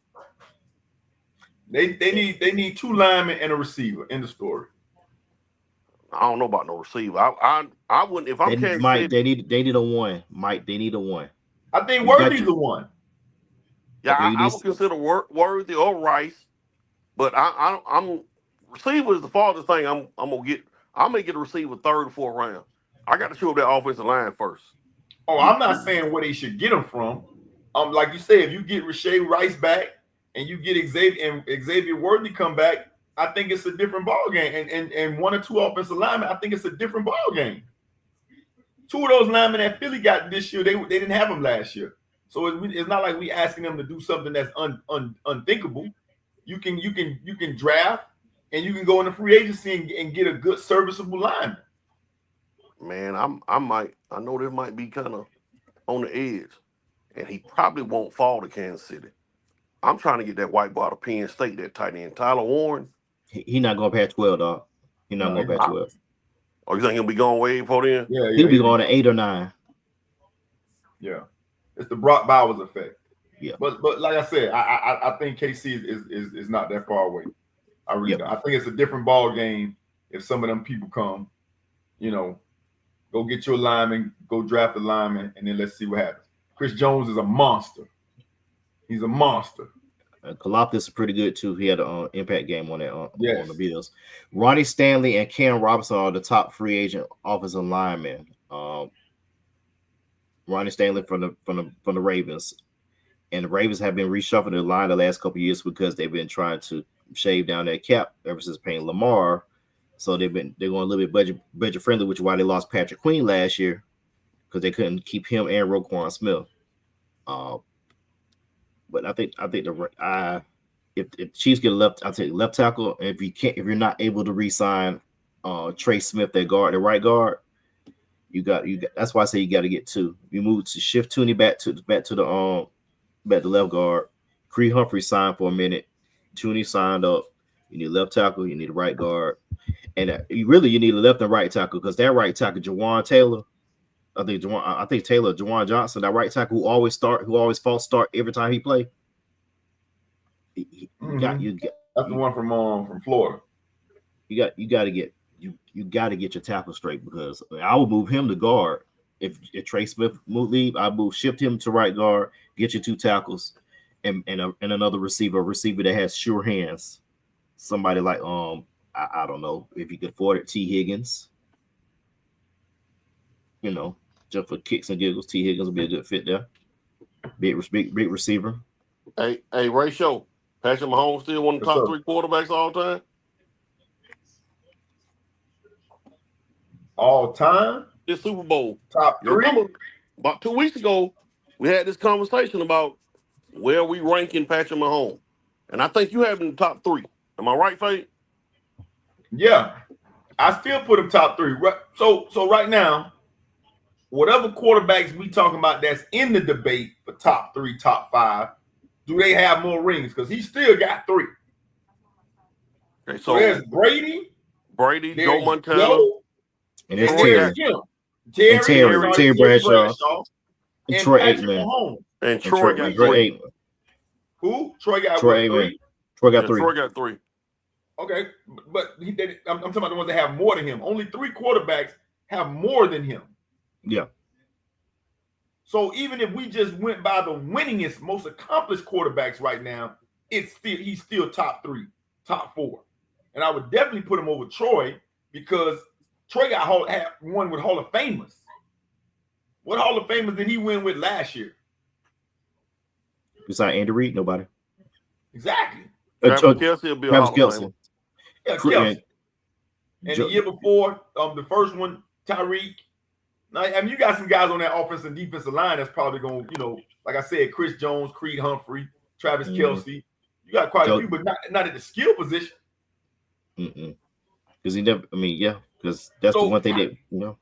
They need 2 linemen and a receiver in the story. I don't know about no receiver. I wouldn't if I'm Kansas City. They need a 1. Mike, they need a 1. I think Worthy's the 1. Yeah, I would consider Worthy or Rice, but I'm receiver is the farthest thing I'm gonna get. I may get a receiver 3rd or 4th round. I got to show up that offensive line first. Oh, I'm not saying where they should get them from. Like you said, if you get Rashee Rice back and you get Xavier Worthy come back, I think it's a different ball game. And 1 or 2 offensive linemen, I think it's a different ball game. 2 of those linemen that Philly got this year, they didn't have them last year. So it's not like we asking them to do something that's unthinkable. You can draft and you can go into free agency and get a good serviceable lineman. Man, I know this might be kind of on the edge, and he probably won't fall to Kansas City. I'm trying to get that white ball to Penn State, that tight end. Tyler Warren. He not going past 12, dog. He not going past 12. Oh, you think he'll be going way before then? Yeah, He'll be going to 8 or 9. Yeah, it's the Brock Bowers effect. Yeah, but like I said, I think KC is not that far away. I really don't. I think it's a different ball game if some of them people come. You know, go get your lineman, go draft a lineman, and then let's see what happens. Chris Jones is a monster. He's a monster. Kaloptis is pretty good too. He had an impact game on that on the Bills. Ronnie Stanley and Cam Robinson are the top free agent offensive linemen. Ronnie Stanley from the Ravens, and the Ravens have been reshuffling the line the last couple of years because they've been trying to shave down that cap ever since paying Lamar. So they're going a little bit budget friendly, which is why they lost Patrick Queen last year because they couldn't keep him and Roquan Smith. But I think if Chiefs get a left, I'll take left tackle. And if you're not able to re-sign Trey Smith, the right guard, you got. That's why I say you got to get 2. You move to shift Tooney back to the left guard. Creed Humphrey signed for a minute. Tooney signed up. You need left tackle. You need a right guard, and you need a left and right tackle because that right tackle, Jawan Taylor. Jawan Johnson, that right tackle who always false start every time he play. You got that's the one from Florida. You got to get your tackle straight because I would move him to guard. If Trey Smith leave, I shift him to right guard, get your 2 tackles, and another receiver that has sure hands. Somebody like I don't know if you could afford it, T. Higgins. You know, just for kicks and giggles, T. Higgins will be a good fit there. Big receiver. Hey, Ray Show. Patrick Mahomes still one of the top 3 quarterbacks all time? All time? This Super Bowl. Top 3? Remember, about 2 weeks ago, we had this conversation about where we ranking Patrick Mahomes. And I think you have him in the top 3. Am I right, Fade? Yeah. I still put him top 3. So right now, whatever quarterbacks we talking about that's in the debate for top 3, top 5, do they have more rings? Because he still got 3. Okay, so there's Brady, Joe Montana, and there's Terry Bradshaw, and Troy Aikman. And Troy got 3. Who? Troy got 3. Troy got 3. Troy got 3. Okay, but I'm talking about the ones that have more than him. Only 3 quarterbacks have more than him. Yeah. So even if we just went by the winningest, most accomplished quarterbacks right now, he's still top 3, top 4, and I would definitely put him over Troy because Troy had one with Hall of Famers. What Hall of Famers did he win with last year? Besides Andy Reid, nobody. Exactly. Travis Kelce will be a Hall of Famer. Yeah, Kelce. And the year before, the first one, Tyreek. Now, I mean, you got some guys on that offensive and defensive line that's probably going to, like I said, Chris Jones, Creed Humphrey, Travis Kelce. You got quite a few, but not at the skill position. Because he never, because that's the one thing that,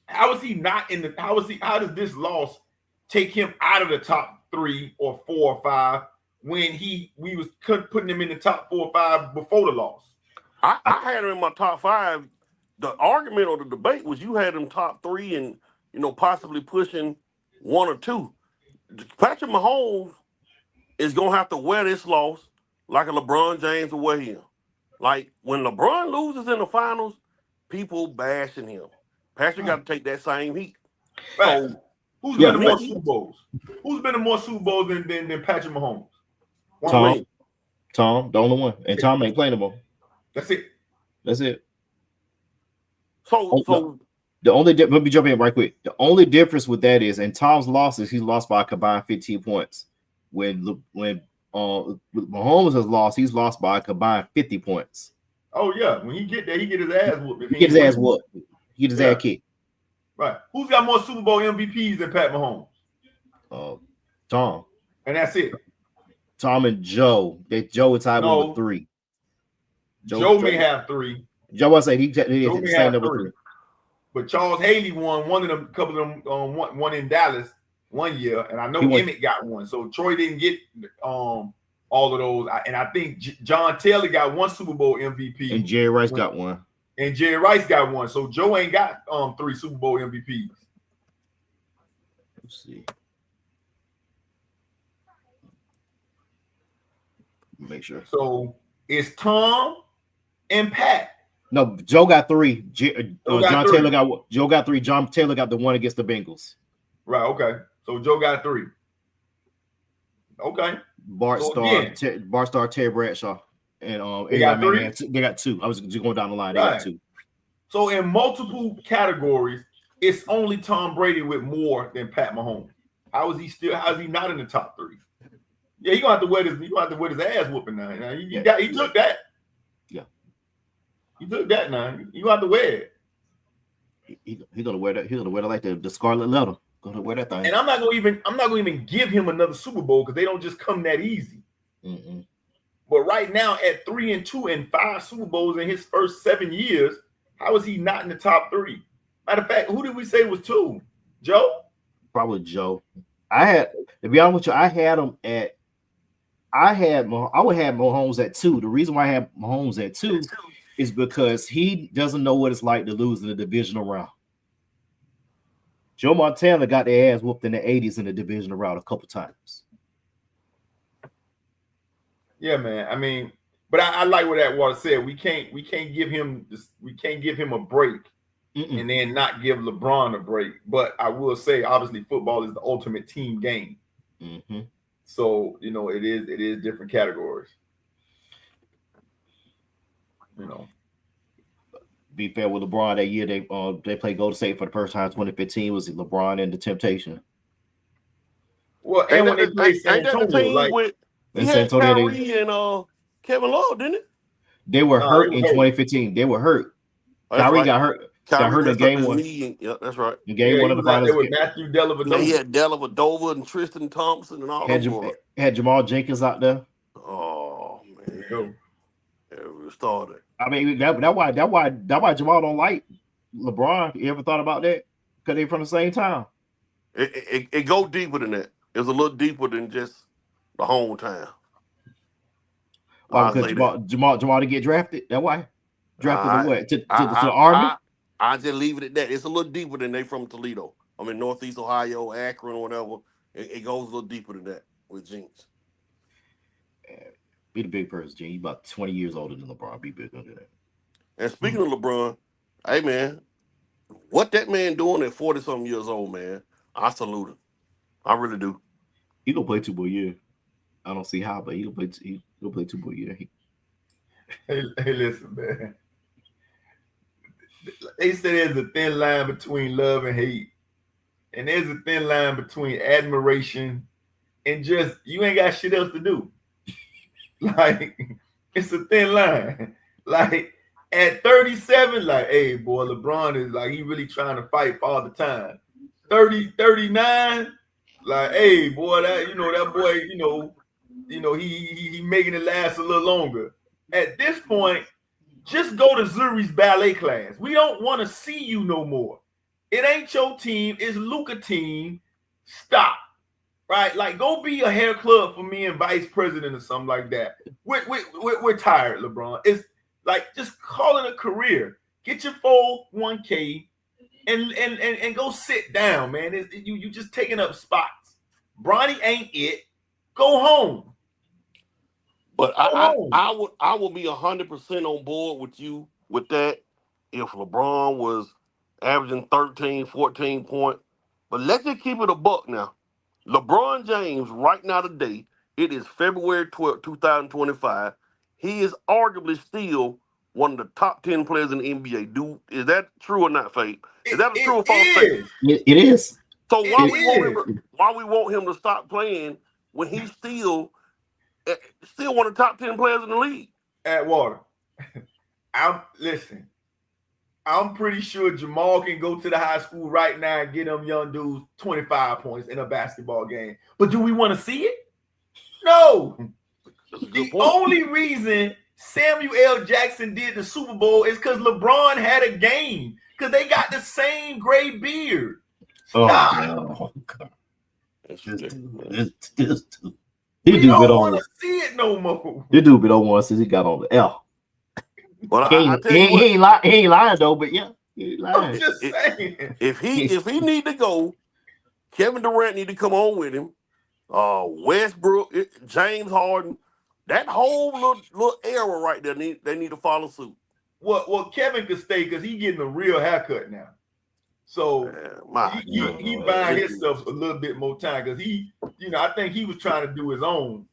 How is he not in the, how does this loss take him out of the top 3 or 4 or 5 when we was putting him in the top 4 or 5 before the loss? I had him in my top 5. The argument or the debate was you had him top 3 and, possibly pushing 1 or 2. Patrick Mahomes is going to have to wear this loss like a LeBron James will wear him. Like, when LeBron loses in the finals, people bashing him. Patrick got to take that same heat. Right. So, who's been in more Super Bowls? Who's been in more Super Bowls than Patrick Mahomes? Tom, the only one. And Tom ain't playing no more. That's it. So the only let me jump in right quick. The only difference with that is, in Tom's losses, he lost by a combined 15 points. When Mahomes has lost, he's lost by a combined 50 points. Oh yeah, when he get there, he get his ass whooped. He get his ass whooped. He get his ass kicked. Right. Who's got more Super Bowl MVPs than Pat Mahomes? Tom. And that's it. Tom and Joe. Joe is tied with 3. Joe may have 3. Joe was saying he stand number 3. But Charles Haley won one of them, couple of them, one in Dallas, one year, and I know He won. Emmett got one. So Troy didn't get all of those. And I think John Taylor got one Super Bowl MVP, And Jerry Rice got one. and Jerry Rice got one. So Joe ain't got 3 Super Bowl MVPs. Let's see. Make sure. So it's Tom and Pat. No, Joe got 3. Joe got John 3. Taylor got one. Joe got 3. John Taylor got the one against the Bengals. Right. Okay. So Joe got 3. Okay. Bart So Starr, Terry Bradshaw, and They got Eli 3? Manning they got 2. I was just going down the line. They Right. got 2. So in multiple categories, it's only Tom Brady with more than Pat Mahomes. How is he not in the top 3? Yeah, he gonna have to wear his ass whooping now. He took that. Yeah. He took that now. You gonna have to wear it. He's gonna wear that. He's gonna wear it like the scarlet leather. Gonna wear that thing. And I'm not gonna even give him another Super Bowl because they don't just come that easy. Mm-mm. But right now, at 3-2 and 5 Super Bowls in his first 7 years, how is he not in the top 3? Matter of fact, who did we say was 2? Joe? Probably Joe. To be honest with you, I would have Mahomes at 2. The reason why I have Mahomes at 2 is because he doesn't know what it's like to lose in the divisional round. Joe Montana got their ass whooped in the 80s in the divisional round a couple times. Yeah, man. I mean, but I like what Atwater said. We can't give him a break and then not give LeBron a break. But I will say, obviously, football is the ultimate team game. Mm-hmm. So it is different categories. Be fair with LeBron, that year they played Golden State for the first time. 2015 was LeBron and the Temptation. Well, and when they played San Antonio, with San Antonio, Kyrie and Kevin Love, didn't it? They were hurt in 2015. They were hurt. Kyrie got hurt. Got hurt in game 1. Yeah, that's right. In game 1 of the finals. With Matthew Dellavedova. He had Dellavedova and Tristan Thompson and all those. Had Jamal Jenkins out there. Oh man, we started. I mean, that's why Jamal don't like LeBron. You ever thought about that? Because they're from the same town. It go deeper than that. It's a little deeper than just the hometown. Why? Because Jamal to get drafted. That's why. Drafted to what? To the Army. I just leave it at that. It's a little deeper than they from Toledo. I mean, Northeast Ohio, Akron, or whatever. It goes a little deeper than that with Jinx. Be the big person, Gene. You about 20 years older than LeBron. Be big under that. And speaking of LeBron, hey man, what that man doing at 40-something years old, man, I salute him. I really do. He gonna play 2 more years. I don't see how, but he gonna play 2 more years. Hey, listen, man. They say there's a thin line between love and hate, and there's a thin line between admiration and just you ain't got shit else to do. Like, it's a thin line. Like, at 37, like, hey, boy, LeBron is like, he really trying to fight for all the time. 30, 39, like, hey, boy, that boy, he making it last a little longer. At this point, just go to Zuri's ballet class. We don't want to see you no more. It ain't your team. It's Luka team. Stop. Right? Like, go be a hair club for me and vice president or something like that. We're tired, LeBron. It's like, just call it a career. Get your 401k and go sit down, man. You just taking up spots. Bronny ain't it. Go home. But I would be 100% on board with you with that if LeBron was averaging 13, 14 points. But let's just keep it a buck now. LeBron James, right now today, it is February 12th, 2025. He is arguably still one of the top 10 players in the NBA. Is that true or not, Fate? Is that a true or false statement? It is. So why we want him to stop playing when he's still one of the top 10 players in the league? Atwater. I'm pretty sure Jamal can go to the high school right now and get them young dudes 25 points in a basketball game. But do we want to see it? No. The only reason Samuel L. Jackson did the Super Bowl is because LeBron had a game. Because they got the same gray beard. Stop. Oh, God. It's This ridiculous, dude, man. this dude. He We do don't bit want on. to see it no more. This dude bit on one since he got on the L. But He I ain't, tell he you ain't, he what, ain't lying. He ain't lying though. But yeah, he ain't I'm lying. just saying. if he need to go, Kevin Durant need to come on with him. Westbrook, James Harden, that whole little era right there, they need to follow suit. Well, Kevin could stay because he getting a real haircut now. So My he buying himself a little bit more time because I think he was trying to do his own,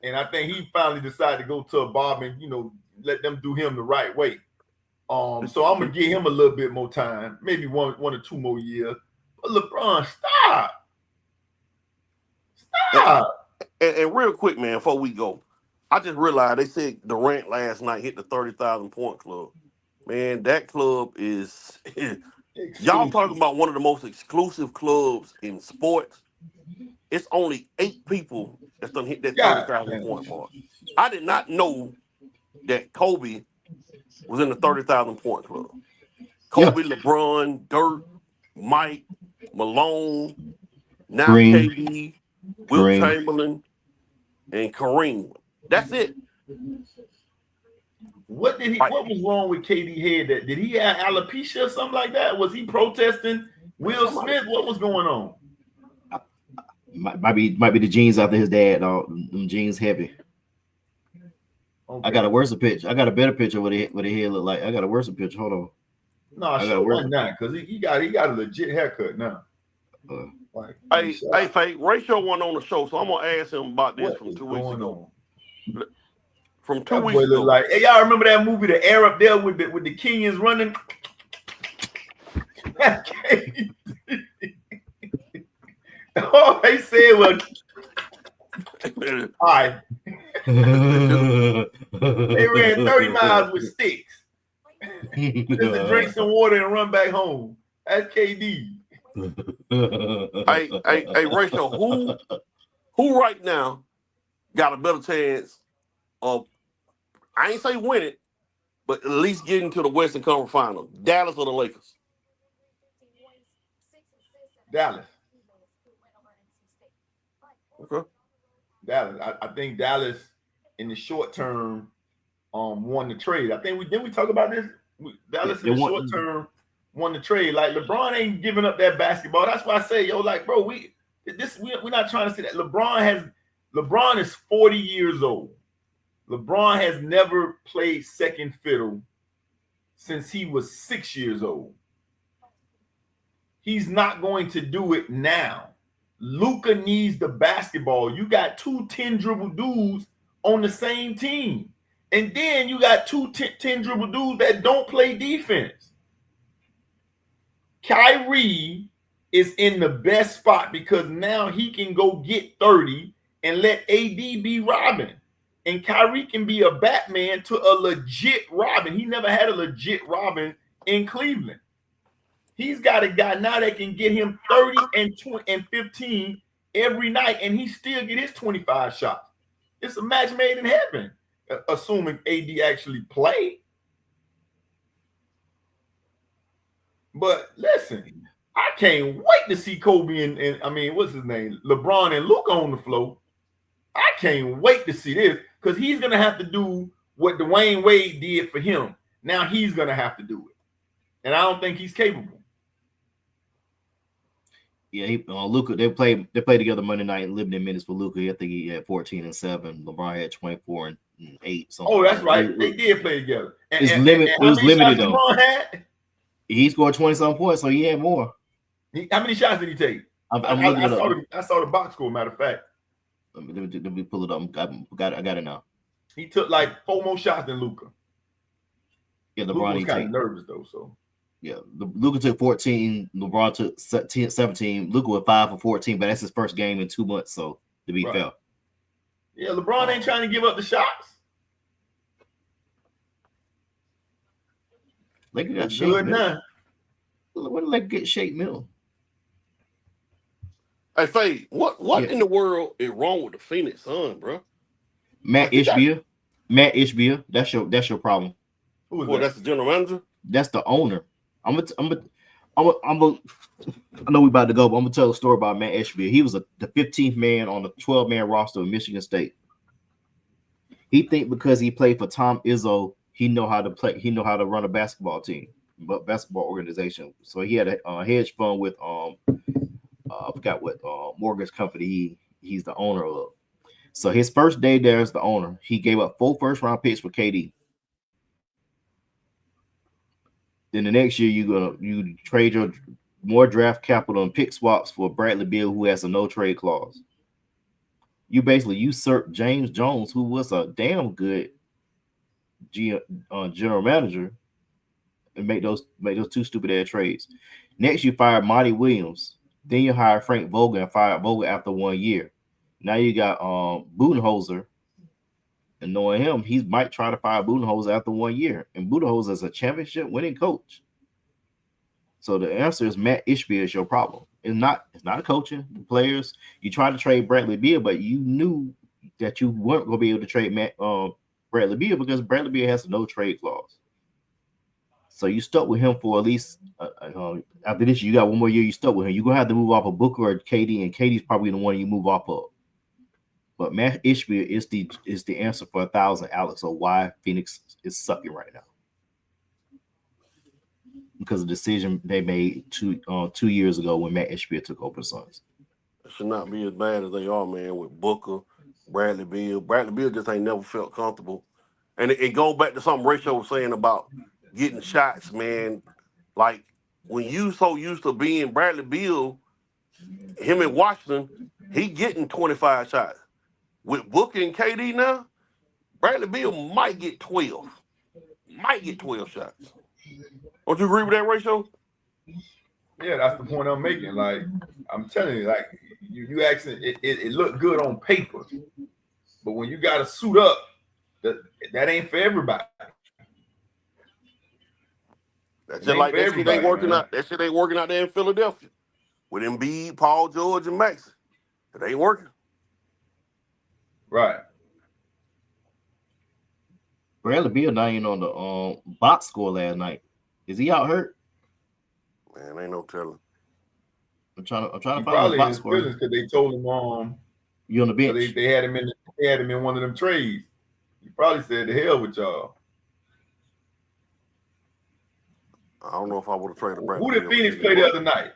and I think he finally decided to go to a barber and let them do him the right way. So I'm gonna give him a little bit more time, maybe one or two more years. But LeBron, stop. And real quick, man, before we go, I just realized they said Durant last night hit the 30,000 point club. Man, that club is y'all talking about one of the most exclusive clubs in sports. It's only 8 people that's done hit that 30,000 point mark. I did not know that Kobe was in the 30,000 point club. Kobe, LeBron, Dirk, Mike, Malone, now Green. KD, Wilt Chamberlain, and Kareem. That's it. What was wrong with KD head? Did he have alopecia or something like that? Was he protesting Will Smith? What was going on? Might be the jeans after his dad. Them jeans heavy. Okay. I got a worse picture. I got a better picture what the head look like. I got a worse picture. Hold on. No, show one now because he got a legit haircut now. Hey, Fake, Rachel wasn't on the show, so I'm gonna ask him about this from 2 weeks ago. From 2 weeks ago. Like, hey, y'all remember that movie, The Air Up There, with the Kenyans running? Oh, they said, well, all right. They ran 30 miles with sticks just to drink some water and run back home. That's KD. Hey, Rachel, who right now got a better chance of, I ain't say win it, but at least getting to the Western Conference Final? Dallas or the Lakers? Dallas. Okay. Dallas. I think Dallas in the short term won the trade. I think we talk about this. Dallas in the short term won the trade. Like, LeBron ain't giving up that basketball. That's why I say, like, bro, we're not trying to say that. LeBron is 40 years old. LeBron has never played second fiddle since he was 6 years old. He's not going to do it now. Luka needs the basketball. You got 2 10-dribble dudes on the same team. And then you got 2 10-dribble dudes that don't play defense. Kyrie is in the best spot because now he can go get 30 and let AD be Robin. And Kyrie can be a Batman to a legit Robin. He never had a legit Robin in Cleveland. He's got a guy now that can get him 30 and 20 and 15 every night, and he still get his 25 shots. It's a match made in heaven, assuming AD actually played. But listen, I can't wait to see Kobe and I mean, what's his name? LeBron and Luka on the floor. I can't wait to see this because he's going to have to do what Dwayne Wade did for him. Now he's going to have to do it. And I don't think he's capable. Yeah, Luka, they played together Monday night, limited minutes for Luka. I think he had 14 and 7. LeBron had 24 and 8. Oh, that's right. They did play together. It was limited though. LeBron had? He scored 20-some points, so he had more. How many shots did he take? I saw the box score, matter of fact. Let me pull it up. I got it now. He took like 4 more shots than Luka. Yeah, LeBron was kind of nervous though, so. Yeah, Luka took 14. LeBron took 17. Luka was 5 for 14, but that's his first game in 2 months. So to be fair, yeah, LeBron ain't trying to give up the shots. Lakers got Shake Milton. Where did Lakers get Shake Milton? Hey, Faye, what in the world is wrong with the Phoenix Suns, bro? Matt Ishbia. That's your problem. Who is that? That's the general manager. That's the owner. I know we about to go, but I'm gonna tell a story about Matt Ishbia. He was the 15th man on the 12-man roster of Michigan State. He think because he played for Tom Izzo, he know how to play. He know how to run a basketball team, but basketball organization. So he had a hedge fund with I forgot what mortgage company he's the owner of. So his first day there as the owner, he gave up 4 first-round picks for KD. Then the next year you trade your more draft capital and pick swaps for Bradley Beal, who has a no trade clause. You basically usurp James Jones, who was a damn good general manager, and make those 2 stupid ass trades. Next, you fire Monty Williams. Then you hire Frank Vogel and fire Vogel after 1 year. Now you got Budenholzer, and knowing him, he might try to fire Budenholzer after 1 year. And Budenholzer is a championship winning coach. So the answer is Matt Ishbia is your problem. It's not coaching the players. You tried to trade Bradley Beal, but you knew that you weren't going to be able to trade Bradley Beal because Bradley Beal has a no trade clause. So you stuck with him for at least after this. You got 1 more year. You stuck with him. You're gonna have to move off of Booker or KD, and KD's probably the one you move off of. But Matt Ishbia is the answer for 1,000, Alex, of why Phoenix is sucking right now. Because of the decision they made 2 years ago when Matt Ishbia took over the Suns. It should not be as bad as they are, man, with Booker, Bradley Beal. Bradley Beal just ain't never felt comfortable. And it goes back to something Rachel was saying about getting shots, man. Like, when you so used to being Bradley Beal, him in Washington, he getting 25 shots. With Booker and KD now, Bradley Beal might get 12. Might get 12 shots. Don't you agree with that, Rachel? Yeah, that's the point I'm making. Like, I'm telling you, like, you asking, it looked good on paper, but when you got to suit up, that ain't for everybody. That's just like that shit ain't working out. That shit ain't working out there in Philadelphia with Embiid, Paul George, and Maxey. It ain't working. Right. Bradley Beal not even on the box score last night. Is he out hurt? Man, ain't no telling. I'm trying to find probably the box score because they told him you on the bench. They had him in one of them trades. He probably said, "The hell with y'all." I don't know if I would have traded Bradley. Who did Phoenix play the other night?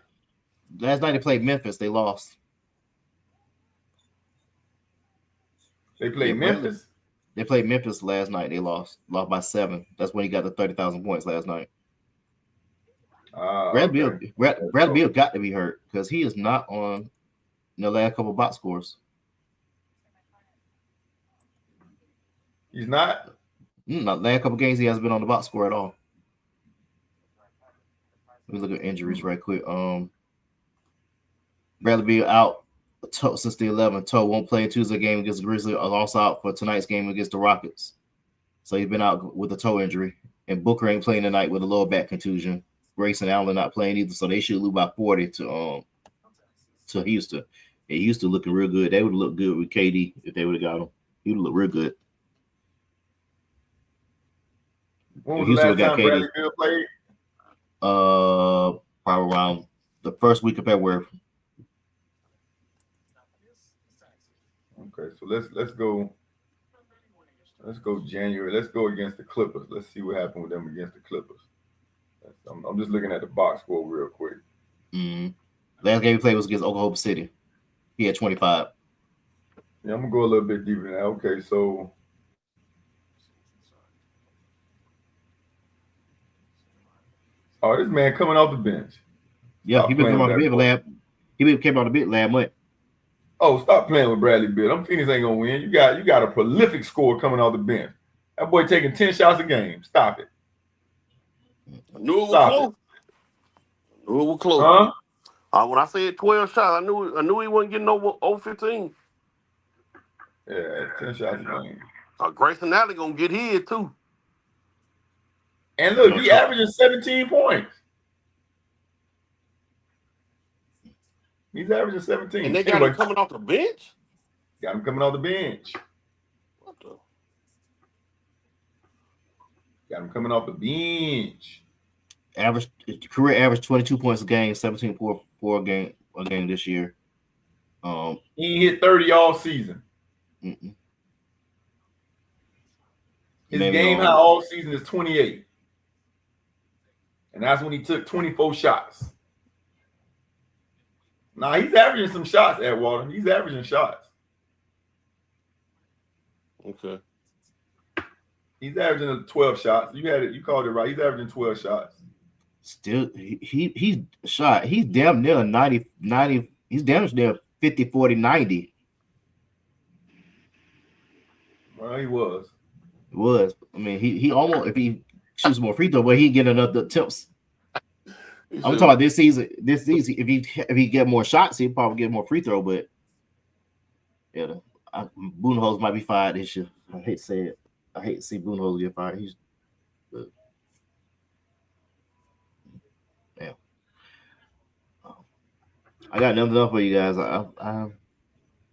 Last night they played Memphis. They lost. They played Memphis? They played Memphis last night. They lost by 7. That's when he got the 30,000 points last night. Bradley Beal got to be hurt because he is not on the last couple of box scores. He's not? Not last couple games he hasn't been on the box score at all. Let me look at injuries right quick. Bradley Beal out since the 11th. Toe won't play in Tuesday game against the Grizzlies. Also out for tonight's game against the Rockets. So he's been out with a toe injury. And Booker ain't playing tonight with a lower back contusion. Grayson Allen not playing either, so they should lose by 40 to Houston. And Houston looking real good. They would have looked good with KD if they would have got him. He would look real good. When was the last time Bradley Beal played? Probably around the first week of February. Okay, so let's go January. Let's go against the Clippers. Let's see what happened with them against the Clippers. I'm just looking at the box score real quick. Last game he played was against Oklahoma City. He had 25. Yeah, I'm gonna go a little bit deeper than that. Okay, so this man coming off the bench. Yeah, he been coming off the bench last. He came off the bench last month. Oh, stop playing with Bradley Beal. Them Phoenix ain't gonna win. You got a prolific scorer coming off the bench. That boy taking 10 shots a game. Stop it. I knew it was close. Huh? When I said 12 shots, I knew he wasn't getting over 15. Yeah, 10 shots a game. Grayson Allen gonna get his too. And look, he averages 17 points. He's averaging 17. And they got him coming off the bench? Got him coming off the bench. What the? Got him coming off the bench. career average 22 points a game, 17.4 a game this year. He ain't hit 30 all season. Mm-mm. His Maybe game on- high all season is 28. And that's when he took 24 shots. Nah, he's averaging some shots, Edwater. He's averaging shots. Okay. He's averaging 12 shots. You had it. You called it right. He's averaging 12 shots. Still, he's shot. He's damn near 90. He's damn near 50, 40, 90. Well, he was. It was. I mean, he almost, if he shoots more free throw, but he get another attempts. I'm talking about this season. This season, if he get more shots, he'll probably get more free throw. But yeah, Budenholzer might be fired this year. I hate to say it. I hate to see Budenholzer get fired. He's yeah. I got nothing else for you guys.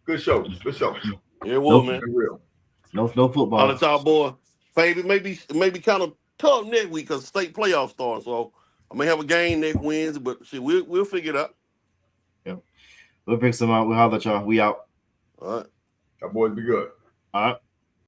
Good show. Good show. Yeah, well, Nope. man. Been real. No football. All the y'all boy, baby, maybe kind of tough next week because state playoffs start. So I may have a game next Wednesday, but shit, we'll figure it out. We'll pick some out. We'll holler at y'all. We out. All right. Y'all boys be good. All right.